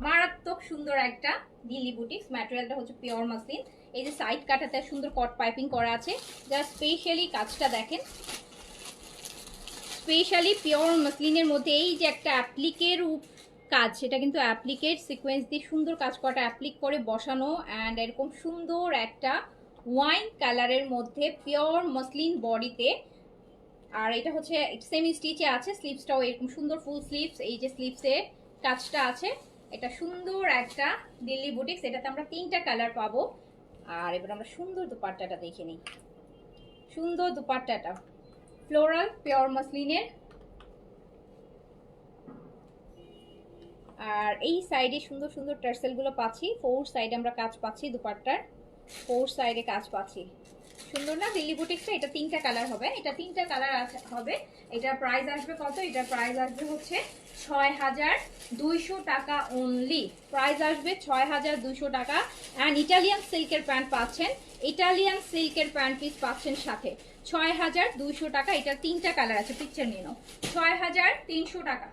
মারাত্মক সুন্দর একটা দিল্লি বুটিক্স, ম্যাটেরিয়ালটা হচ্ছে পিওর মাসলিন। এই যে সাইড কাটাতে সুন্দর কট পাইপিং করা আছে, যা স্পেশালি কাজটা দেখেন, স্পেশালি পিওর মাসলিনের মধ্যে এই যে একটা অ্যাপ্লিকের কাজ, সেটা কিন্তু অ্যাপ্লিকের সিকোয়েন্স দিয়ে সুন্দর কাজ করাটা অ্যাপ্লিক করে বসানো, অ্যান্ড এরকম সুন্দর একটা ওয়াইন কালারের মধ্যে পিওর মাসলিন বডিতে। আর এটা হচ্ছে সেমি স্টিচে আছে, স্লিভসটাও এরকম সুন্দর ফুল স্লিভস, এই যে স্লিভসে কাজটা আছে। এটা সুন্দর একটা দিল্লি বুটিক্স, এটাতে আমরা 3টা কালার পাবো। আর এবার আমরা সুন্দর দুপাট্টাটা দেখে নিই, সুন্দর দুপাট্টাটা ফ্লোরাল পিওর মাসলিনের। আর এই সাইডে সুন্দর সুন্দর টার্সেল গুলো পাচ্ছি, 4 সাইডে আমরা কাজ পাচ্ছি দুপাট্টার। ফোর সাইডে কাজ পাচ্ছি, সুন্দর না দিল্লি বুটিক্সে? এটা 3টা কালার হবে, এটা 3টা কালার হবে। এটার প্রাইস আসবে কত? এটার প্রাইস আসবে হচ্ছে 6200 টাকা অনলি। প্রাইস আসবে 6200 টাকা। অ্যান্ড ইটালিয়ান সিল্কের প্যান্ট পাচ্ছেন, ইটালিয়ান সিল্কের প্যান্ট পিস পাচ্ছেন সাথে। 6200 টাকা। এটা 3টা কালার আছে, পিকচার নিয়ে নাও। 6300 টাকা।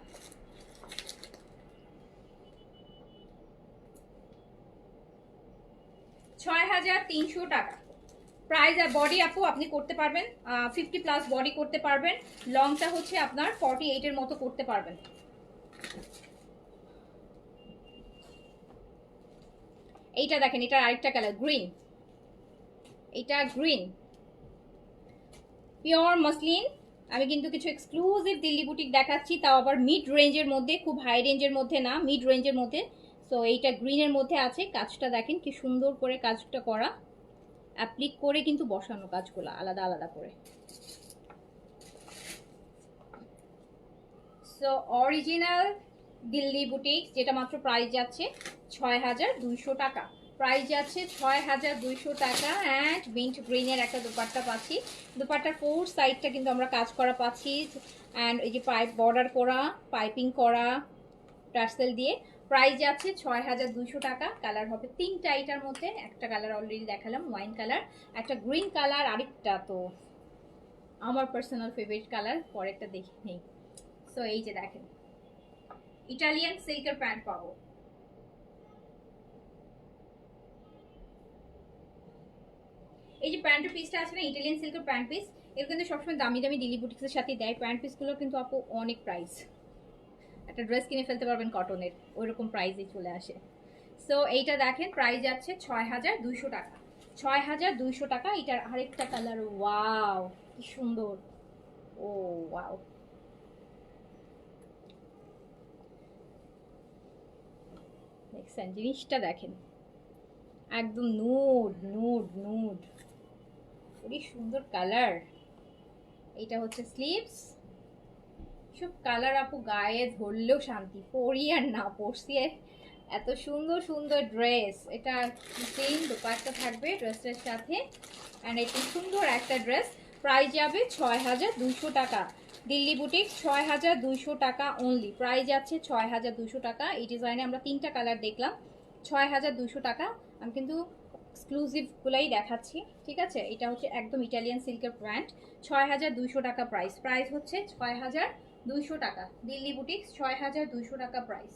6300 টাকা প্রাইস। আর বডি আপু আপনি করতে পারবেন 50+ বডি করতে পারবেন। লংটা হচ্ছে আপনার 48 এর মতো করতে পারবেন। এইটা দেখেন, এটা আরেকটা কালার গ্রিন, এটা গ্রিন পিওর মসলিন। আমি কিন্তু কিছু এক্সক্লুসিভ দিল্লি বুটিক দেখাচ্ছি, তাও আবার মিড রেঞ্জের মধ্যে, খুব হাই রেঞ্জের মধ্যে না, মিড রেঞ্জের মধ্যে। সো এইটা গ্রিনের মধ্যে আছে। কাজটা দেখেন কি সুন্দর করে কাজটা করা, অ্যাপ্লিক করে কিন্তু বসানো কাজগুলো আলাদা আলাদা করে। সো অরিজিনাল দিল্লি বুটিক, যেটা মাত্র প্রাইস যাচ্ছে 6200 টাকা। প্রাইস যাচ্ছে 6200 টাকা। অ্যান্ড মিন্ট গ্রিনের একটা দুপাট্টা পাচ্ছি। দুপাট্টার ফোর সাইডটা কিন্তু আমরা কাজ করা পাচ্ছি। অ্যান্ড এই যে পাইপ বর্ডার করা, পাইপিং করা টার্সেল দিয়ে। প্রাইস যাচ্ছে 6200 টাকা। কালার হবে 3টা এটার মধ্যে। একটা কালার অলরেডি দেখালাম, ওয়াইন কালার, একটা গ্রিন কালার, আরেকটা তো আমার পার্সোনাল ফেভারিট কালার, পরেরটা দেখি নেই। সো এই যে দেখেন, ইটালিয়ান সিল্কের প্যান্ট পাবো। এই যে প্যান্টের পিসটা আছে না, ইটালিয়ান সিল্কের প্যান্ট পিস, এর কিন্তু সবসময় দামি দামি দিল্লি বুটিক্সের সাথে দেয়। প্যান্ট পিসগুলো কিন্তু আপু অনেক প্রাইস, একটা ড্রেস কিনে ফেলতে পারবেন কটনের, ওইরকম প্রাইসে চলে আসে। সো এইটা দেখেন, প্রাইস যাচ্ছে 6200 টাকা। 6200 টাকা। এটার আরেকটা কালার, ওয়াও কি সুন্দর, ও ওয়াও। দেখছেন জিনিসটা দেখেন, একদম নুড নুড নুড, খুবই সুন্দর কালার। এটা হচ্ছে স্লিভস। সব কালার আপু গায়ে ধরলেও শান্তি, পরি আর না পরছি এত সুন্দর সুন্দর ড্রেস। এটা সেম দোপাট্টা থাকবে ড্রেসের সাথে। অ্যান্ড এটা সুন্দর একটা ড্রেস। প্রাইস যাবে 6200 টাকা। দিল্লি বুটিক 6200 টাকা অনলি। প্রাইস যাচ্ছে 6200 টাকা। এই ডিজাইনে আমরা 3টা কালার দেখলাম। 6200 টাকা। আমি কিন্তু এক্সক্লুসিভগুলাই দেখাচ্ছি, ঠিক আছে? এটা হচ্ছে একদম ইটালিয়ান সিল্কের প্যান্ট। 6200 টাকা প্রাইস। প্রাইস হচ্ছে 6200 টাকা। দিল্লি বুটিক 6200 টাকা প্রাইস।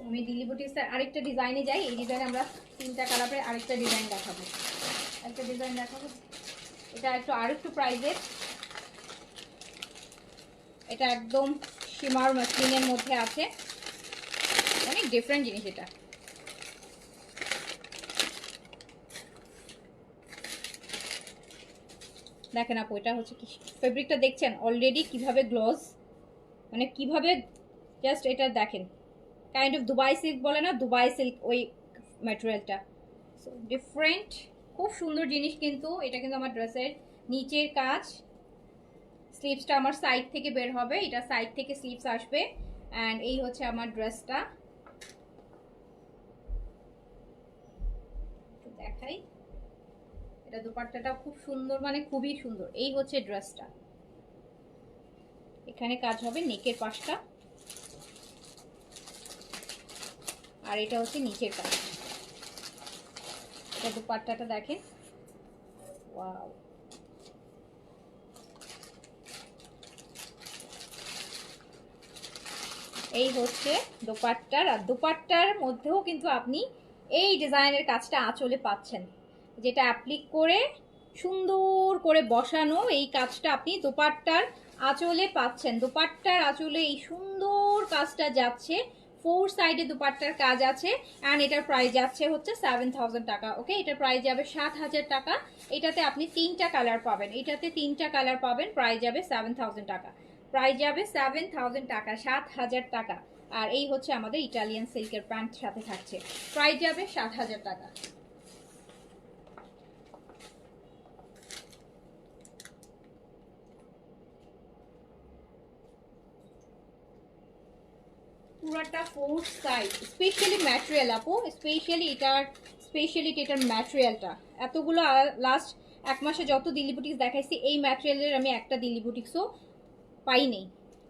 আমি দিল্লি বুটিক্সের আরেকটা ডিজাইনে যাই। এই ডিজাইনে আমরা 3টা কালারের আরেকটা ডিজাইন দেখাবো। একটা ডিজাইন দেখাবো, এটা আরেকটু প্রাইজের। এটা একদম শিমার মাসলিনের মধ্যে আছে, অনেক ডিফারেন্ট জিনিস এটা। দেখেন আপু, এটা হচ্ছে কি ফেব্রিকটা দেখছেন অলরেডি কিভাবে গ্লস, মানে কিভাবে জাস্ট এটা দেখেন, কাইন্ড অফ দুবাই সিল্ক বলে না, দুবাই সিল্ক ওই ম্যাটেরিয়ালটা। সো ডিফারেন্ট, খুব সুন্দর জিনিস কিন্তু। এটা কিন্তু আমার ড্রেসের নিচের কাজ, স্লিভসটা আমার সাইড থেকে বের হবে, এটা সাইড থেকে স্লিভস আসবে। অ্যান্ড এই হচ্ছে আমার ড্রেসটা, দেখাই। এটা দুপাট্টাটা খুব সুন্দর, মানে খুবই সুন্দর। এই হচ্ছে ড্রেসটা, এখানে কাজ হবে নেকের পাশটা, আর এটা হচ্ছে নিচের কাজ। এটা দুপাট্টাটা দেখেন, ওয়াও। এই হচ্ছে দোপাট্টার। আর দোপাট্টার মধ্যেও কিন্তু আপনি এই ডিজাইনের কাজটা আঁচলে পাচ্ছেন, যেটা অ্যাপ্লিক করে সুন্দর করে বসানো এই কাজটা আপনি দোপাট্টার আঁচলে পাচ্ছেন। দোপাট্টার আঁচলে এই সুন্দর কাজটা যাচ্ছে, ফোর সাইডে দোপাট্টার কাজ আছে। অ্যান্ড এটার প্রাইস যাচ্ছে হচ্ছে 7000 টাকা। ওকে, এটার প্রাইস যাবে 7000 টাকা। এটাতে আপনি 3টা কালার পাবেন, এটাতে 3টা কালার পাবেন। প্রাইস যাবে 7000 টাকা। প্রাইস যাবে 7000 টাকা, 7000 টাকা। আর এই হচ্ছে আমাদের ইটালিয়ান সিল্কের প্যান্ট সাথে থাকছে। প্রাইস যাবে 7000 টাকা। পুরোটা ফোর সাইড, স্পেশালি ম্যাটেরিয়াল আপু, স্পেশালিটি এটার ম্যাটেরিয়ালটা। এতগুলো লাস্ট 1 মাসে যত দিল্লি বুটিক্স দেখাইছি এই ম্যাটেরিয়ালের আমি একটা দিল্লি বুটিক্সও পাইনি,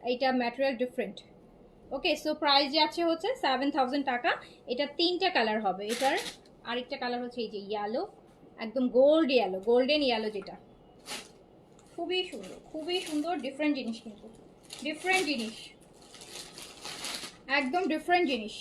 এইটা ম্যাটেরিয়াল ডিফারেন্ট। ওকে, সো প্রাইস যাচ্ছে হচ্ছে 7000 টাকা। এটা 3টা কালার হবে, এটার আরেকটা কালার হচ্ছে এই যে ইয়েলো, একদম গোল্ডেন ইয়েলো, যেটা খুবই সুন্দর ডিফারেন্ট জিনিস, কিন্তু ডিফারেন্ট জিনিস, একদম ডিফারেন্ট জিনিস।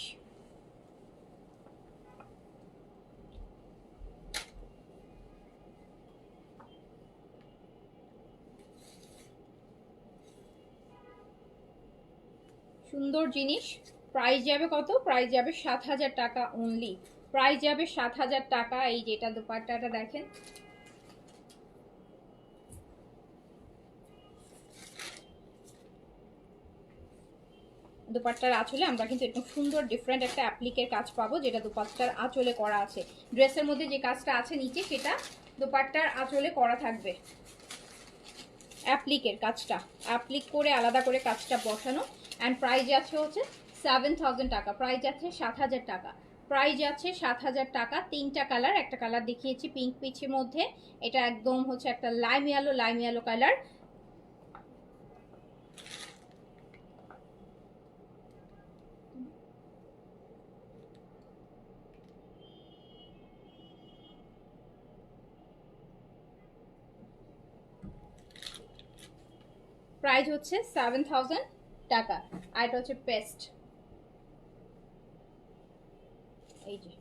সুন্দর জিনিস। প্রাইস যাবে কত? প্রাইস যাবে 7000 টাকা অনলি, প্রাইস যাবে 7000 টাকা। এই যেটা দোপাট্টাটা দেখেন, দুপাট্টার আঁচলে আমরা কিন্তু একটু সুন্দর ডিফারেন্ট একটা অ্যাপ্লিকের কাজ পাবো, যেটা দুপাট্টার আঁচলে করা আছে। ড্রেসের মধ্যে যে কাজটা আছে নিচে, সেটা দুপাট্টার আঁচলে করা থাকবে। অ্যাপ্লিকের কাজটা অ্যাপ্লিক করে আলাদা করে কাজটা বসানো। অ্যান্ড প্রাইস যাচ্ছে হচ্ছে 7000 টাকা, প্রাইস যাচ্ছে 7000 টাকা, প্রাইস যাচ্ছে 7000 টাকা। 3টা কালার, একটা কালার দেখিয়েছি পিঙ্ক পিচের মধ্যে, এটা একদম হচ্ছে একটা লাইম ইয়েলো কালার। প্রাইস হচ্ছে 7000 টাকা। আর এটা হচ্ছে পেস্ট, এই যে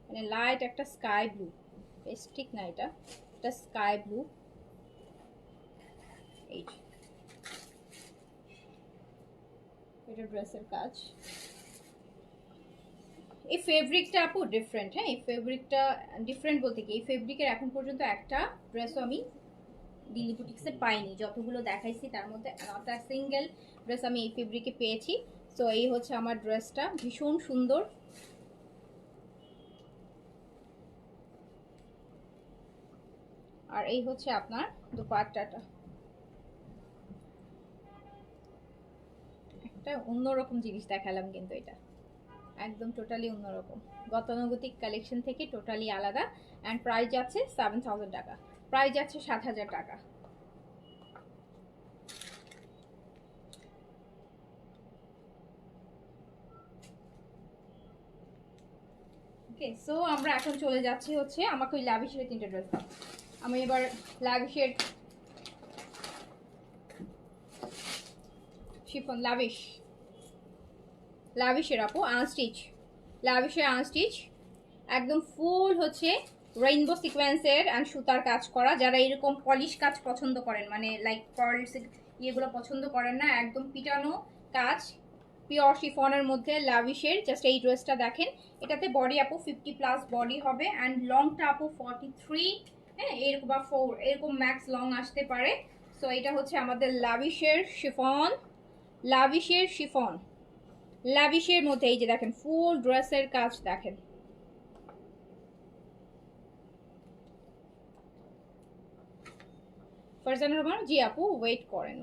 মানে লাইট একটা স্কাই ব্লু, পেস্ট ঠিক না, এটা স্কাই ব্লু। এই যে এটা ড্রেসের কাজ। এই ফেব্রিকটা আপু ডিফারেন্ট, হ্যাঁ এই ফেব্রিকটা ডিফারেন্ট বলতে কি, এই ফেব্রিকের এখন পর্যন্ত একটা ড্রেসও আমি দিল্লি বুটিক্সে পাইনি, যতগুলো দেখাইছি তার মধ্যে নট আ সিঙ্গেল ড্রেস আমি এই ফেব্রিকে পেয়েছি। সো এই হচ্ছে আমার ড্রেসটা, ভীষণ সুন্দর। আর এই হচ্ছে আপনার দুপাট্টাটা, একটা অন্যরকম জিনিস দেখালাম, কিন্তু এটা একদম টোটালি অন্যরকম, গতানুগতিক কালেকশন থেকে টোটালি আলাদা। অ্যান্ড প্রাইস যাচ্ছে 7000 টাকা, প্রাইস যাচ্ছে 7000 টাকা। ওকে, সো আমরা এখন চলে যাচ্ছি হচ্ছে, আমাকে ওই লাভিশের 3টে ড্রেস দাও। আমি এবার লাভিশের শিফন, লাভিশের আপু আনস্টিচ, লাভিশের আনস্টিচ, একদম ফুল হচ্ছে রেইনবো সিকোয়েন্সের অ্যান্ড সুতার কাজ করা। যারা এরকম পলিশ কাজ পছন্দ করেন, মানে লাইক পার্লস ইয়েগুলো পছন্দ করেন না, একদম পিটানো কাজ, পিওর শিফনের মধ্যে লাভিশের। জাস্ট এই ড্রেসটা দেখেন, এটাতে বডি আপু 50+ বডি হবে, অ্যান্ড লংটা আপু 43, হ্যাঁ এরকম বা 4 এরকম ম্যাক্স লং আসতে পারে। সো এটা হচ্ছে আমাদের লাভিশের শিফন, লাভিশের মধ্যে এই যে দেখেন ফুল ড্রেসের কাজ দেখেন। ফারজানা রহমান, জি আপু ওয়েট করেন,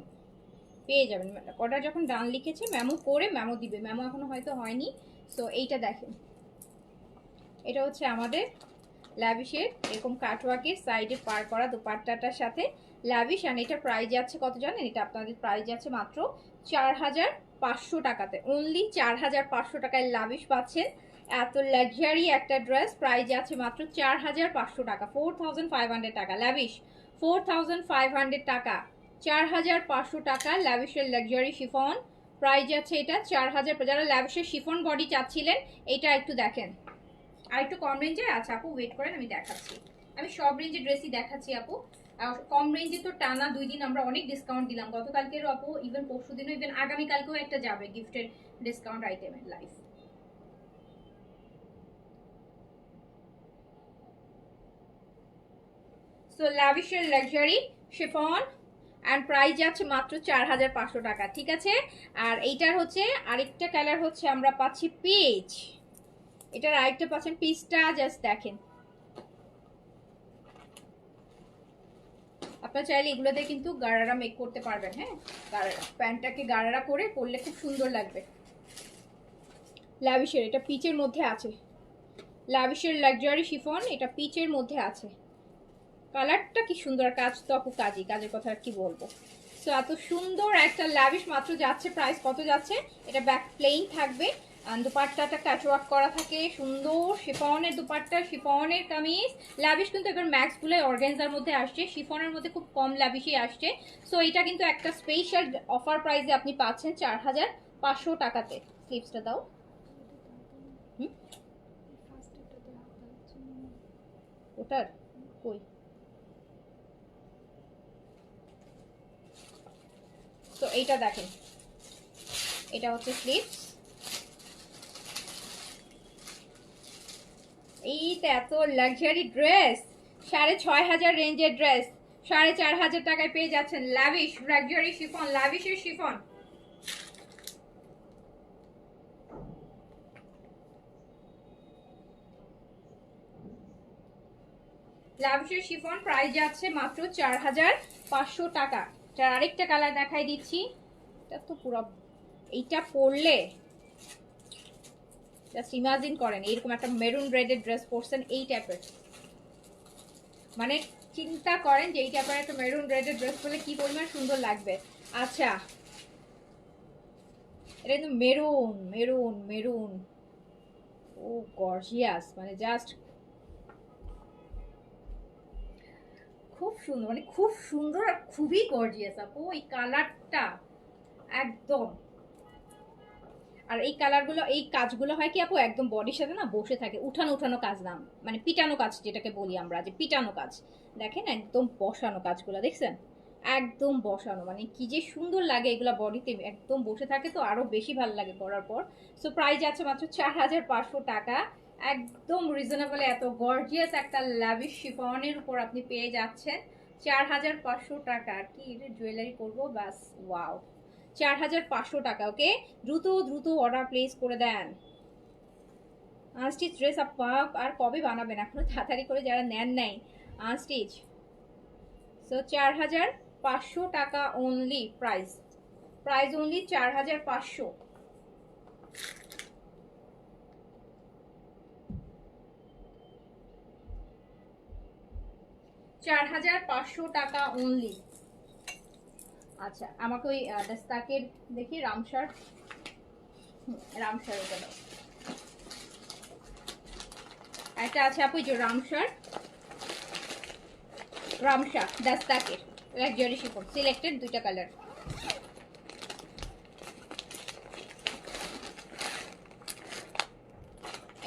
পেয়ে যাবেন। অর্ডার যখন ডান লিখেছে ম্যামও করে ম্যামও দিবে, ম্যামও এখনো হয়তো হয়নি। সো এইটা দেখেন, এটা হচ্ছে আমাদের ল্যাভিশের এরকম কাটওয়ার্কের সাইডে পার করা দুপাট্টাটার সাথে ল্যাভিশ। আর এটা প্রাইস যাচ্ছে কত জানেন? এটা আপনাদের প্রাইস যাচ্ছে মাত্র 4500 টাকাতে, অনলি 4500 টাকায় লাভিশ পাচ্ছেন। এত লাক্সারি একটা ড্রেস, প্রাইস যাচ্ছে মাত্র 4500 টাকা, 4500 টাকা লাভিশ, 4500 টাকা, 4500 টাকা ল্যাভিশের লাক্সারি শিফন। প্রাইস যাচ্ছে এটা 4000। যারা ল্যাভিশের শিফন বডি চাচ্ছিলেন, এটা একটু দেখেন, আর একটু কম রেঞ্জে আছে আপু, ওয়েট করেন আমি দেখাচ্ছি। আমি সব রেঞ্জের ড্রেসই দেখাচ্ছি আপু। কম রেঞ্জে তো টানা 2 দিন আমরা অনেক ডিসকাউন্ট দিলাম, গতকালকেরও আপু, ইভেন পরশু দিনও, ইভেন আগামীকালকেও একটা যাবে গিফটের ডিসকাউন্ট আইটেমের লাইফ। সো লাভিশের লাক্সারি শিফন অ্যান্ড প্রাইস যাচ্ছে মাত্র 4500 টাকা, ঠিক আছে। আর এইটার হচ্ছে আরেকটা কালার হচ্ছে আমরা পাচ্ছি পিচ, এটার আরেকটা পাচ্ছেন পিচটা, জাস্ট দেখেন আপনারা চাইলে এগুলোতে কিন্তু গারারা মেক করতে পারবেন। হ্যাঁ, প্যান্টটাকে গারারা করে পরলে খুব সুন্দর লাগবে। ল্যাভিশের, এটা পিচের মধ্যে আছে, ল্যাভিশের লাক্সারি শিফন, এটা পিচের মধ্যে আছে। কালারটা কি সুন্দর, কাজ তো আপু কাজই, কাজের কথা কি বলবো। সো এত সুন্দর একটা ল্যাভিশ মাত্র যাচ্ছে, প্রাইস কত যাচ্ছে? এটা ব্যাক প্লেন থাকবে, দুপাট্টাটা ক্যাটওয়ার্ক করা থাকে, সুন্দর শিফনের দুপাট্টা, শিফনের কামিজ। ল্যাভিশ কিন্তু এবার ম্যাক্সগুলো অর্গানজার মধ্যে আসছে, শিফনের মধ্যে খুব কম ল্যাভিশই আসছে। সো এটা কিন্তু একটা স্পেশাল অফার প্রাইসে আপনি পাচ্ছেন 4500 টাকাতে। স্লিভসটা দাও। ওটার কই? তো এইটা দেখেন, এটা হচ্ছে স্লিভস। এইটা এত লাক্সারি ড্রেস, 6500 রেঞ্জের ড্রেস 4500 টাকায় পেয়ে যাচ্ছেন। ল্যাভিশ লাক্সারি শিফন, ল্যাভিশের শিফন। ল্যাভিশের শিফন প্রাইস যাচ্ছে মাত্র 4500 টাকা। যার আরেকটা কালার দেখাই দিচ্ছি, এটা তো পুরো, এইটা পরলে জাস্ট ইমাজিন করেন এরকম একটা মেরুন রেডের ড্রেস পরছেন এই টাইপের, মানে চিন্তা করেন যে এই টাইপের একটা মেরুন রেডের ড্রেস পরলে কি পরিমাণ সুন্দর লাগবে। আচ্ছা, এটা কিন্তু মেরুন মেরুন মেরুন, ও গর্জিয়াস, মানে জাস্ট খুব সুন্দর, মানে খুব সুন্দর আর খুবই গর্জিয়াস আপু এই কালারটা একদম। আর এই কালারগুলো, এই কাজগুলো হয় কি আপু একদম বডির সাথে না বসে থাকে, উঠানো উঠানো কাজ না, মানে পিটানো কাজ যেটাকে বলি আমরা, যে পিটানো কাজ। দেখেন একদম বসানো কাজগুলো দেখছেন, একদম বসানো, মানে কি যে সুন্দর লাগে এগুলা বডিতে, একদম বসে থাকে তো আরো বেশি ভালো লাগে পরার পর। সো প্রাইস আছে মাত্র 4500 টাকা, একদম রিজনেবল। এত গর্জিয়াস একটা লাভিশ শিফনের উপর আপনি পেয়ে যাচ্ছেন 4500 টাকা। আর কি জুয়েলারি করবো বাস, ওয়াও, 4500 টাকা। ওকে, দ্রুত দ্রুত অর্ডার প্লেস করে দেন। আনস্টিচ ড্রেস আর কবে বানাবেন, এখনো তাড়াতাড়ি করে যারা নেন নাই আনস্টিচ। সো 4500 টাকা অনলি প্রাইস, প্রাইস অনলি 4500। 4500 টাকা অনলি। আচ্ছা, আমাকে ওই দাস্তাকের দেখি রামসার, রামসার ওটা দাও। একটা আছে আপু যে Ramsar, Ramsha দাস্তাকের luxury chiffon, selected দুইটা কালার।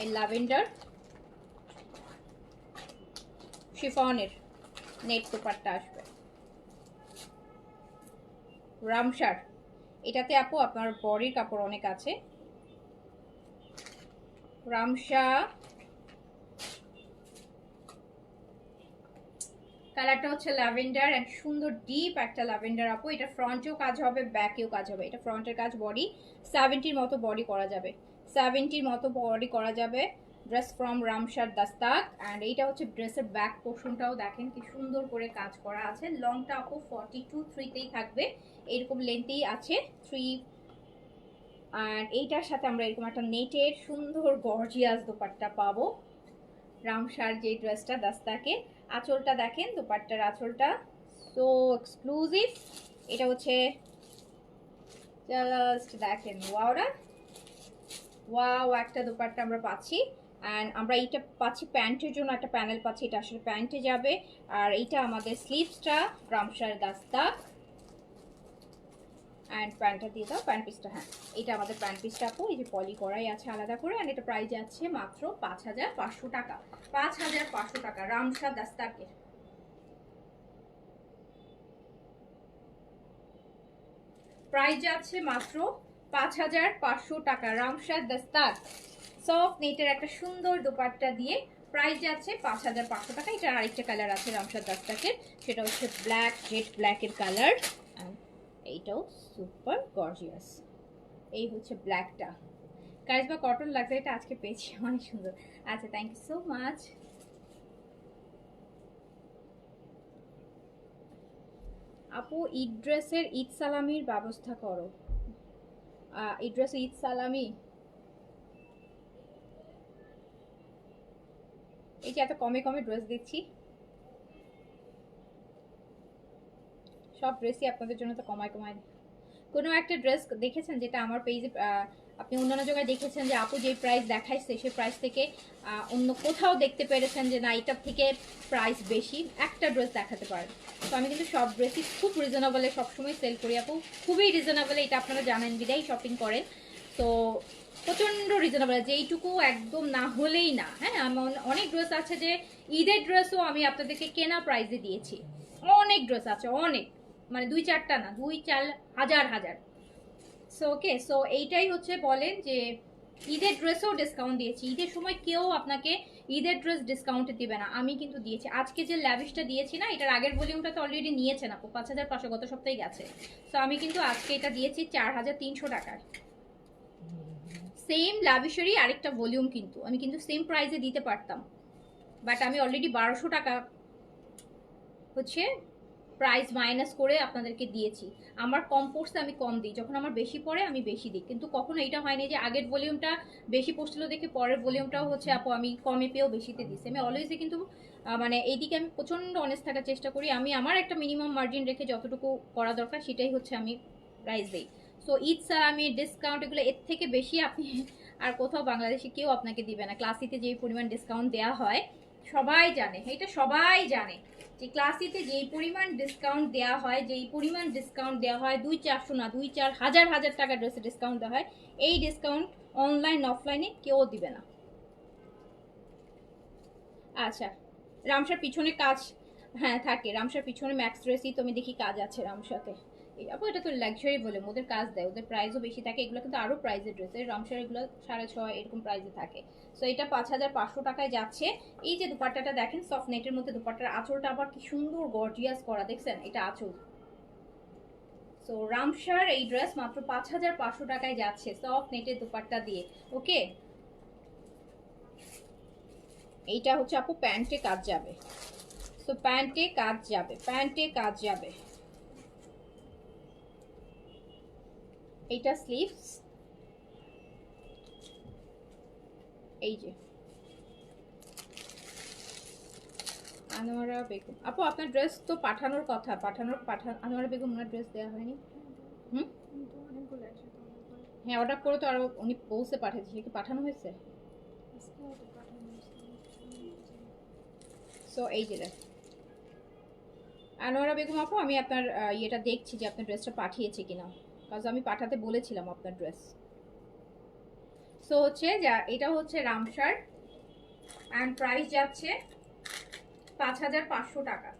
এই ল্যাভেন্ডার শিফনের নেট দুপাট্টা আসবে, রামসার। এটাতে আপু আপনার বডির কাপড় অনেক আছে। রামসা কালারটা হচ্ছে ল্যাভেন্ডার, এন্ড সুন্দর ডিপ একটা ল্যাভেন্ডার আপু। এটা ফ্রন্টেও কাজ হবে, ব্যাকেও কাজ হবে। এটা ফ্রন্টের কাজ, বডি 70-র মতো বডি করা যাবে, 70-র মতো বডি করা যাবে। ড্রেস ফ্রম রামসার দাস্তাক। অ্যান্ড এইটা হচ্ছে ড্রেসের ব্যাক পোর্শনটাও দেখেন কি সুন্দর করে কাজ করা আছে। লংটা আপু 42-3তেই থাকবে, এরকম লেন্থেই আছে 3। আর এইটার সাথে আমরা এরকম একটা নেটের সুন্দর গর্জিয়াস দোপাট্টা পাবো। রামসার যে ড্রেসটা দাস্তাকে, আঁচলটা দেখেন, দোপাট্টার আঁচলটা সো এক্সক্লুসিভ। এটা হচ্ছে জাস্ট দেখেন, ওয়াওরা ওয়াও একটা দোপাট্টা আমরা পাচ্ছি। অ্যান্ড আমরা এইটা পাচ্ছি প্যান্টের জন্য একটা প্যানেল পাচ্ছি, এটা আসলে প্যান্টে যাবে। আর এইটা আমাদের স্লিভসটা রামসার দাস্তাক। অ্যান্ড প্যান্টটা দিয়ে দাও, প্যান্ট পিসটা, হ্যাঁ এটা আমাদের প্যান্ট পিসটা আপু, এই যে পলি করাই আছে আলাদা করে। অ্যান্ড এটা প্রাইস যাচ্ছে মাত্র 5500 টাকা, 5500 টাকা রামসা দাস্তাকের। প্রাইস যাচ্ছে মাত্র 5500 টাকা রামসা দাস্তাক। সফট নেটের একটা সুন্দর দোপাট্টা দিয়ে প্রাইস যাচ্ছে 5500 টাকা। এটার আরেকটা কালার আছে রামসা দাস্তাকের, সেটা হচ্ছে ব্ল্যাক, জেড ব্ল্যাকের কালার। এইটাও সুপার গর্জিয়াস। এই হচ্ছে ব্ল্যাকটা, কারিজমা কটন লাগছে, এটা আজকে পেয়েছি, অনেক সুন্দর। আচ্ছা, থ্যাংক ইউ সো মাচ। আপু ঈদ ড্রেসের ঈদ সালামির ব্যবস্থা করো। ঈদ ড্রেসের ঈদ সালামি, এই যে এত কমে কমে ড্রেস দিচ্ছি, সব ড্রেসই আপনাদের জন্য তো কমায় কমায়। কোনো একটা ড্রেস দেখেছেন যেটা আমার পেজে আপনি অন্যান্য জায়গায় দেখেছেন যে আপু যে প্রাইস দেখাইছে সেই প্রাইস থেকে অন্য কোথাও দেখতে পেরেছেন যে না এটার থেকে প্রাইস বেশি, একটা ড্রেস দেখাতে পারেন। তো আমি কিন্তু সব ড্রেসই খুব রিজনেবলে সবসময় সেল করি আপু, খুবই রিজনেবলে, এটা আপনারা জানেন বিদায় শপিং করেন। তো প্রচণ্ড রিজনেবল, যেইটুকু একদম না হলেই না। হ্যাঁ, অনেক ড্রেস আছে যে ঈদের ড্রেসও আমি আপনাদেরকে কেনা প্রাইসে দিয়েছি, অনেক ড্রেস আছে, অনেক, মানে 2-4টা না, 2-4 হাজার হাজার। সো ওকে, সো এইটাই হচ্ছে বলেন যে ঈদের ড্রেসও ডিসকাউন্ট দিয়েছি। ঈদের সময় কেউ আপনাকে ঈদের ড্রেস ডিসকাউন্টে দিবে না, আমি কিন্তু দিয়েছি। আজকে যে ল্যাভিশটা দিয়েছি না, এটার আগের ভলিউমটা তো অলরেডি নিয়েছেন আপু, 5500 গত সপ্তাহে গেছে। সো আমি কিন্তু আজকে এটা দিয়েছি 4300 টাকায়। সেম ল্যাভিশেরই আরেকটা ভলিউম কিন্তু আমি কিন্তু সেম প্রাইসে দিতে পারতাম, বাট আমি অলরেডি 1200 টাকা হচ্ছে প্রাইস মাইনাস করে আপনাদেরকে দিয়েছি। আমার কম পড়ছে আমি কম দিই, যখন আমার বেশি পড়ে আমি বেশি দিই, কিন্তু কখনো এটা হয়নি যে আগের ভলিউমটা বেশি পড়ছিল দেখে পরের ভলিউমটাও হচ্ছে আপু আমি কমে পেয়েও বেশিতে দিচ্ছি। আমি অলওয়েজই কিন্তু মানে এইদিকে আমি প্রচণ্ড অনেস্ট থাকার চেষ্টা করি। আমি আমার একটা মিনিমাম মার্জিন রেখে যতটুকু করা দরকার সেটাই হচ্ছে আমি প্রাইস দিই। সো ঈদ সালামি ডিসকাউন্ট এগুলো এর থেকে বেশি আপনি আর কোথাও বাংলাদেশে কেউ আপনাকে দিবে না। ক্লাসিতে যেই পরিমাণ ডিসকাউন্ট দেওয়া হয় সবাই জানে, এটা সবাই জানে যে ক্লাসিতে যেই পরিমাণ ডিসকাউন্ট দেওয়া হয়, যেই পরিমাণ ডিসকাউন্ট দেওয়া হয়, 2-400 না 2-4 হাজার হাজার টাকা ড্রেসে ডিসকাউন্ট দেওয়া হয়, এই ডিসকাউন্ট অনলাইন অফলাইনে কেউ দিবে না। আচ্ছা, রামসার পিছনে কাজ, হ্যাঁ থাকে, রামসার পিছনে ম্যাক্স ড্রেসই তো আমি দেখি কাজ আছে রামসাতে। আপু এটা তো লাক্সারি বলে ওদের কাজ দেয়, ওদের প্রাইসও বেশি থাকে, এগুলো কিন্তু আরও প্রাইসের ড্রেস, রামসার এগুলো 6.5 এরকম প্রাইসে থাকে। সো এটা 5500 টাকায় যাচ্ছে। এই যে দুপাট্টাটা দেখেন সফট নেটের মধ্যে, দুপাট্টার আঁচলটা আবার কি সুন্দর গর্জিয়াস করা, দেখছেন এটা আঁচল। সো রামসার এই ড্রেস মাত্র 5500 টাকায় যাচ্ছে সফট নেটের দুপাট্টা দিয়ে। ওকে, এইটা হচ্ছে আপু প্যান্টে কাজ যাবে। সো প্যান্টে কাজ যাবে, প্যান্টে কাজ যাবে। এইটা স্লিভস, এই যে আনোয়ারা বেগম আপু আপনার ড্রেস তো পাঠানোর কথা, আনোয়ারা বেগম ওনার ড্রেস দেওয়া হয়নি। হুম, হ্যাঁ অর্ডার করে তো আরো উনি পৌঁছে পাঠিয়েছে, সে কি পাঠানো হয়েছে? সো এই যে আনোয়ারা বেগম আপু, আমি আপনার ইয়েটা দেখছি যে আপনার ড্রেসটা পাঠিয়েছে কিনা, কারণ আমি পাঠাতে বলেছিলাম আপনার ড্রেস। সো হচ্ছে যা এটা হচ্ছে রামসার অ্যান্ড প্রাইস যাচ্ছে 5500 টাকা।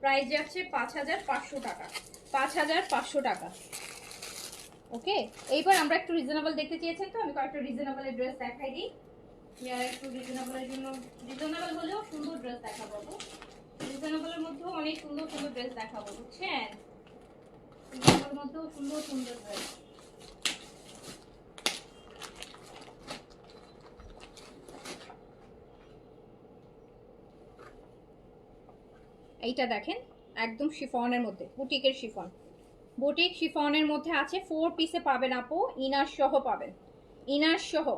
প্রাইস যাচ্ছে 5500 টাকা, 5500 টাকা। ওকে, এইবার আমরা একটু রিজনেবল দেখতে চেয়েছেন তো আমি কয়েকটা রিজনেবলের ড্রেস দেখাই দিই। একটু রিজনেবলের জন্য, রিজনেবল হলেও সুন্দর ড্রেস দেখাবো, রিজনেবলের মধ্যেও অনেক সুন্দর সুন্দর ড্রেস দেখাবো, বুঝছেন? রিজনেবলের মধ্যেও সুন্দর সুন্দর ড্রেস। এইটা দেখেন একদম শিফনের মধ্যে, বুটিকের শিফন, বুটিক শিফনের মধ্যে আছে, 4 পিসে পাবেন আপু, ইনার সহ পাবেন, ইনার সহ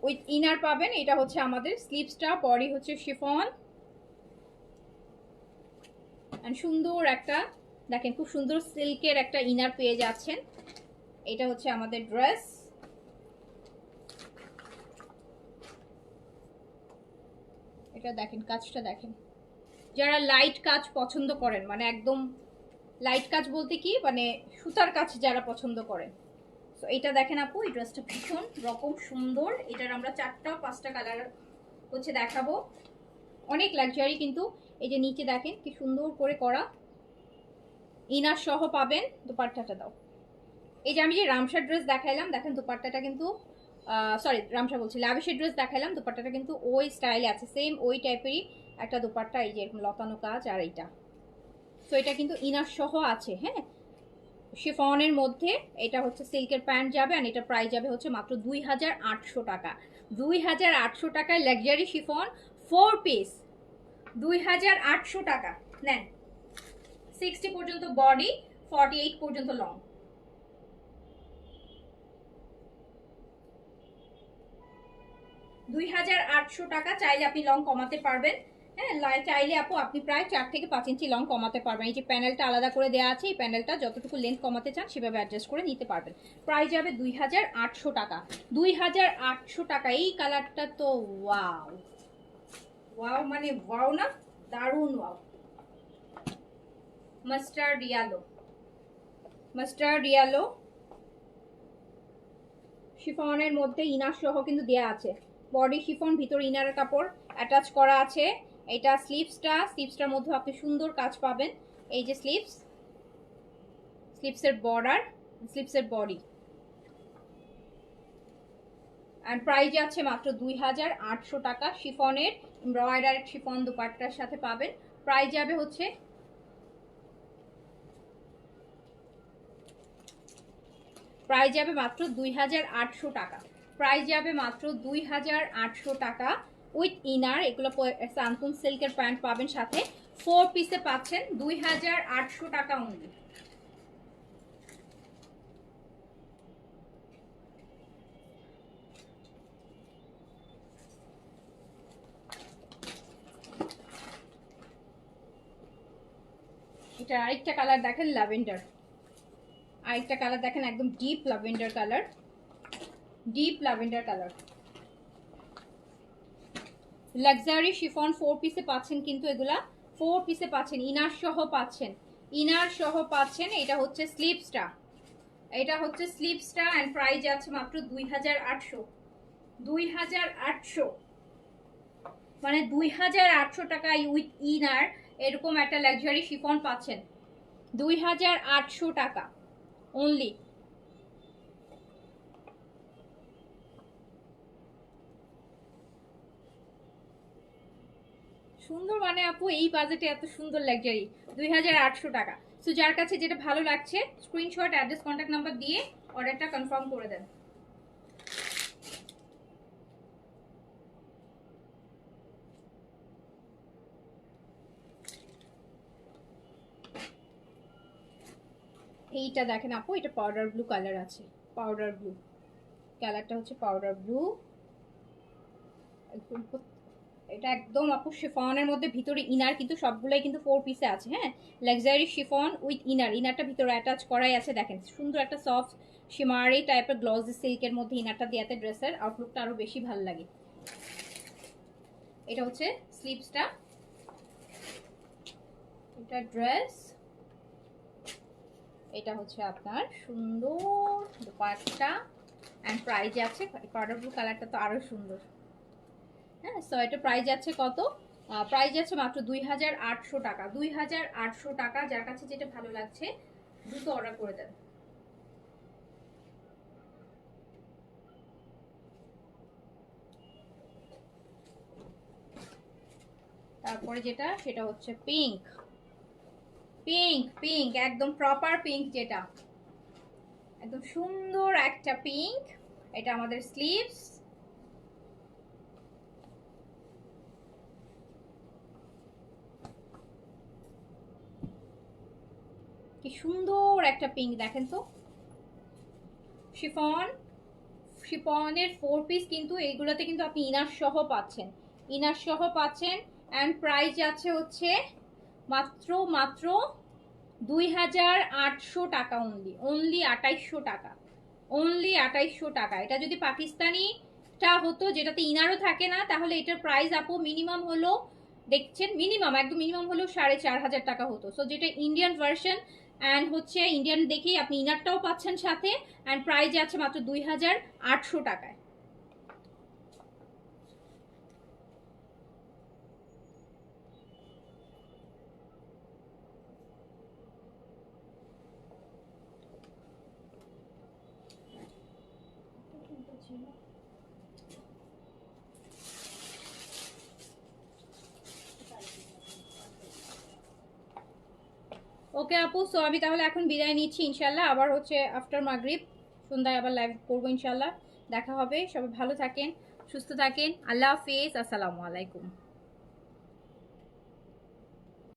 উইথ ইনার পাবেন। এটা হচ্ছে আমাদের স্লিভসটা, বডি হচ্ছে শিফন, এন্ড সুন্দর একটা দেখেন খুব সুন্দর সিল্কের একটা ইনার পেয়ে যাচ্ছেন। এটা হচ্ছে আমাদের ড্রেস। এটা দেখেন কাজটা দেখেন, যারা লাইট কাজ পছন্দ করেন, মানে একদম লাইট কাজ বলতে কি মানে সুতার কাজ যারা পছন্দ করেন, তো এটা দেখেন আপু, এই ড্রেসটা ভীষণ রকম সুন্দর। এটার আমরা 4টা-5টা কালার হচ্ছে দেখাবো, অনেক লাক্সারি কিন্তু। এই যে নিচে দেখেন কি সুন্দর করে করা, ইনার সহ পাবেন। দুপাট্টাটা দাও, এই যে আমি যে রামসার ড্রেস দেখাইলাম দেখেন দুপাট্টাটা কিন্তু সরি রামসা বলছি, লাভিশের ড্রেস দেখাইলাম, দুপাট্টাটা কিন্তু ওই স্টাইলে আছে, সেম ওই টাইপেরই একটা দুপাট্টা, এই যে এরকম লতানো কাজ, আর এইটা তো এটা কিন্তু ইনার সহ আছে। হ্যাঁ, শিফনের মধ্যে এটা হচ্ছে সিল্কের প্যান্ট যাবে, আর এটা প্রাইস যাবে হচ্ছে মাত্র 2800 টাকা। 2800 টাকায় লাক্সারি শিফন 4 পিস, 2800 টাকা নেন। 60 পর্যন্ত বডি, 48 পর্যন্ত লং। 2800 টাকা। চাইলে আপনি লং কমাতে পারবেন, হ্যাঁ চাইলে আপু আপনি প্রায় 4 থেকে 5 ইঞ্চি লং কমাতে পারবেন। এই যে প্যানেলটা আলাদা করে দেওয়া আছে, এই প্যানেলটা যতটুকু লেন্থ কমাতে চান সেভাবে অ্যাডজাস্ট করে নিতে পারবেন। প্রাইস যাবে 2800 টাকা। 2800 টাকা। এই কালারটা তো ওয়াও ওয়াও, মানে ওয়াও না, দারুণ wow. Mustard yellow, mustard yellow শিফনের মধ্যে ইনার সহ কিন্তু দেয়া আছে। বডি শিফন, ভিতর ইনারের কাপড় অ্যাটাচ করা আছে। এটা স্লিপসটার মধ্যে আপনি সুন্দর কাজ পাবেন। এই যে স্লিপসের বর্ডার, স্লিপসের বডি। আর প্রাইস আছে মাত্র 2800 টাকা। শিফনের এমব্রয়ডারি শিফন দুপাট্টার সাথে পাবেন। প্রাইস যাবে হচ্ছে মাত্র 2800 টাকা। প্রাইস যাবে মাত্র 2800 টাকা উইথ ইনার। এগুলো সানতুন সিল্কের প্যান্ট পাবেন সাথে, 4 পিসে পাচ্ছেন 2800 টাকা অনলি। এটা আরেকটা কালার দেখেন, ল্যাভেন্ডার। আরেকটা কালার দেখেন, একদম deep lavender colour, deep lavender colour. Luxury chiffon 4 পিসে পাচ্ছেন, কিন্তু এগুলা 4 পিসে পাচ্ছেন, ইনার সহ পাচ্ছেন, ইনার সহ পাচ্ছেন। এটা হচ্ছে স্লিপসটা, এটা হচ্ছে স্লিপসটা। এন্ড প্রাইস আছে মাত্র 2800। 2800 মানে 2800 টাকায় উইথ ইনার এরকম একটা লাক্সারি শিফন পাচ্ছেন। 2800 টাকা অনলি। সুন্দর মানে আপু এই বাজেটে এত সুন্দর লাক্সারি, 2800 টাকা। সো যার কাছে যেটা ভালো লাগছে স্ক্রিনশট, অ্যাড্রেস, কন্ট্যাক্ট নাম্বার দিয়ে অর্ডারটা কনফার্ম করে দেন। এইটা দেখেন আপু, এটা পাউডার ব্লু কালার আছে, পাউডার ব্লু কালারটা হচ্ছে পাউডার ব্লু। এটা একদম আপু শিফনের মধ্যে, ভিতরে ইনার কিন্তু সবগুলাই কিন্তু 4 পিসে আছে। হ্যাঁ, লাক্সারি শিফন উইথ ইনার, ইনারটা ভিতরে অ্যাটাচ করাই আছে। দেখেন সুন্দর একটা সফট শিমারি টাইপের গ্লসি সিল্কের মধ্যে ইনারটা দিয়াতে ড্রেসের আউটলুকটা আরো বেশি ভালো লাগে। এটা হচ্ছে স্লিপসটা, এটা ড্রেস, এটা হচ্ছে আপনার সুন্দর দুপাট্টা। এন্ড প্রাইস আছে, পাউডার ব্লু কালারটা তো আরো সুন্দর। হ্যাঁ, সো এটা প্রাইস আছে কত? প্রাইস আছে মাত্র 2800 টাকা। 2800 টাকা। যার কাছে যেটা ভালো লাগছে দ্রুত অর্ডার করে দেন। তারপরে যেটা, সেটা হচ্ছে পিঙ্ক, পিঙ্ক পিঙ্ক একদম প্রপার পিঙ্ক, যেটা একদম সুন্দর একটা পিঙ্ক। এটা আমাদের স্লিভস, কি সুন্দর একটা পিঙ্ক দেখেন তো। শিফন, শিফনের 4 পিস, কিন্তু এইগুলোতে কিন্তু আপনি ইনার সহ পাচ্ছেন, ইনার সহ পাচ্ছেন। এন্ড প্রাইস আছে হচ্ছে মাত্র মাত্র 2800 টাকা অনলি, অনলি 2800 টাকা, অনলি 2800 টাকা। এটা যদি পাকিস্তানিটা হতো যেটাতে ইনারও থাকে না, তাহলে এটার প্রাইস আপু মিনিমাম হলো, দেখছেন মিনিমাম একদম মিনিমাম হলো 4500 টাকা হতো। সো যেটা ইন্ডিয়ান ভার্সন অ্যান্ড হচ্ছে ইন্ডিয়ান দেখেই আপনি ইনারটাও পাচ্ছেন সাথে। অ্যান্ড প্রাইস আছে মাত্র 2800 টাকায়। ওকে আপু, সো আমি তাহলে এখন বিদায় নিচ্ছি। ইনশাল্লাহ আবার হচ্ছে আফটার মাগরিব সন্ধ্যায় আবার লাইভ করবো, ইনশাল্লাহ দেখা হবে। সবাই ভালো থাকেন, সুস্থ থাকেন। আল্লাহ হাফেজ, আসসালামু আলাইকুম।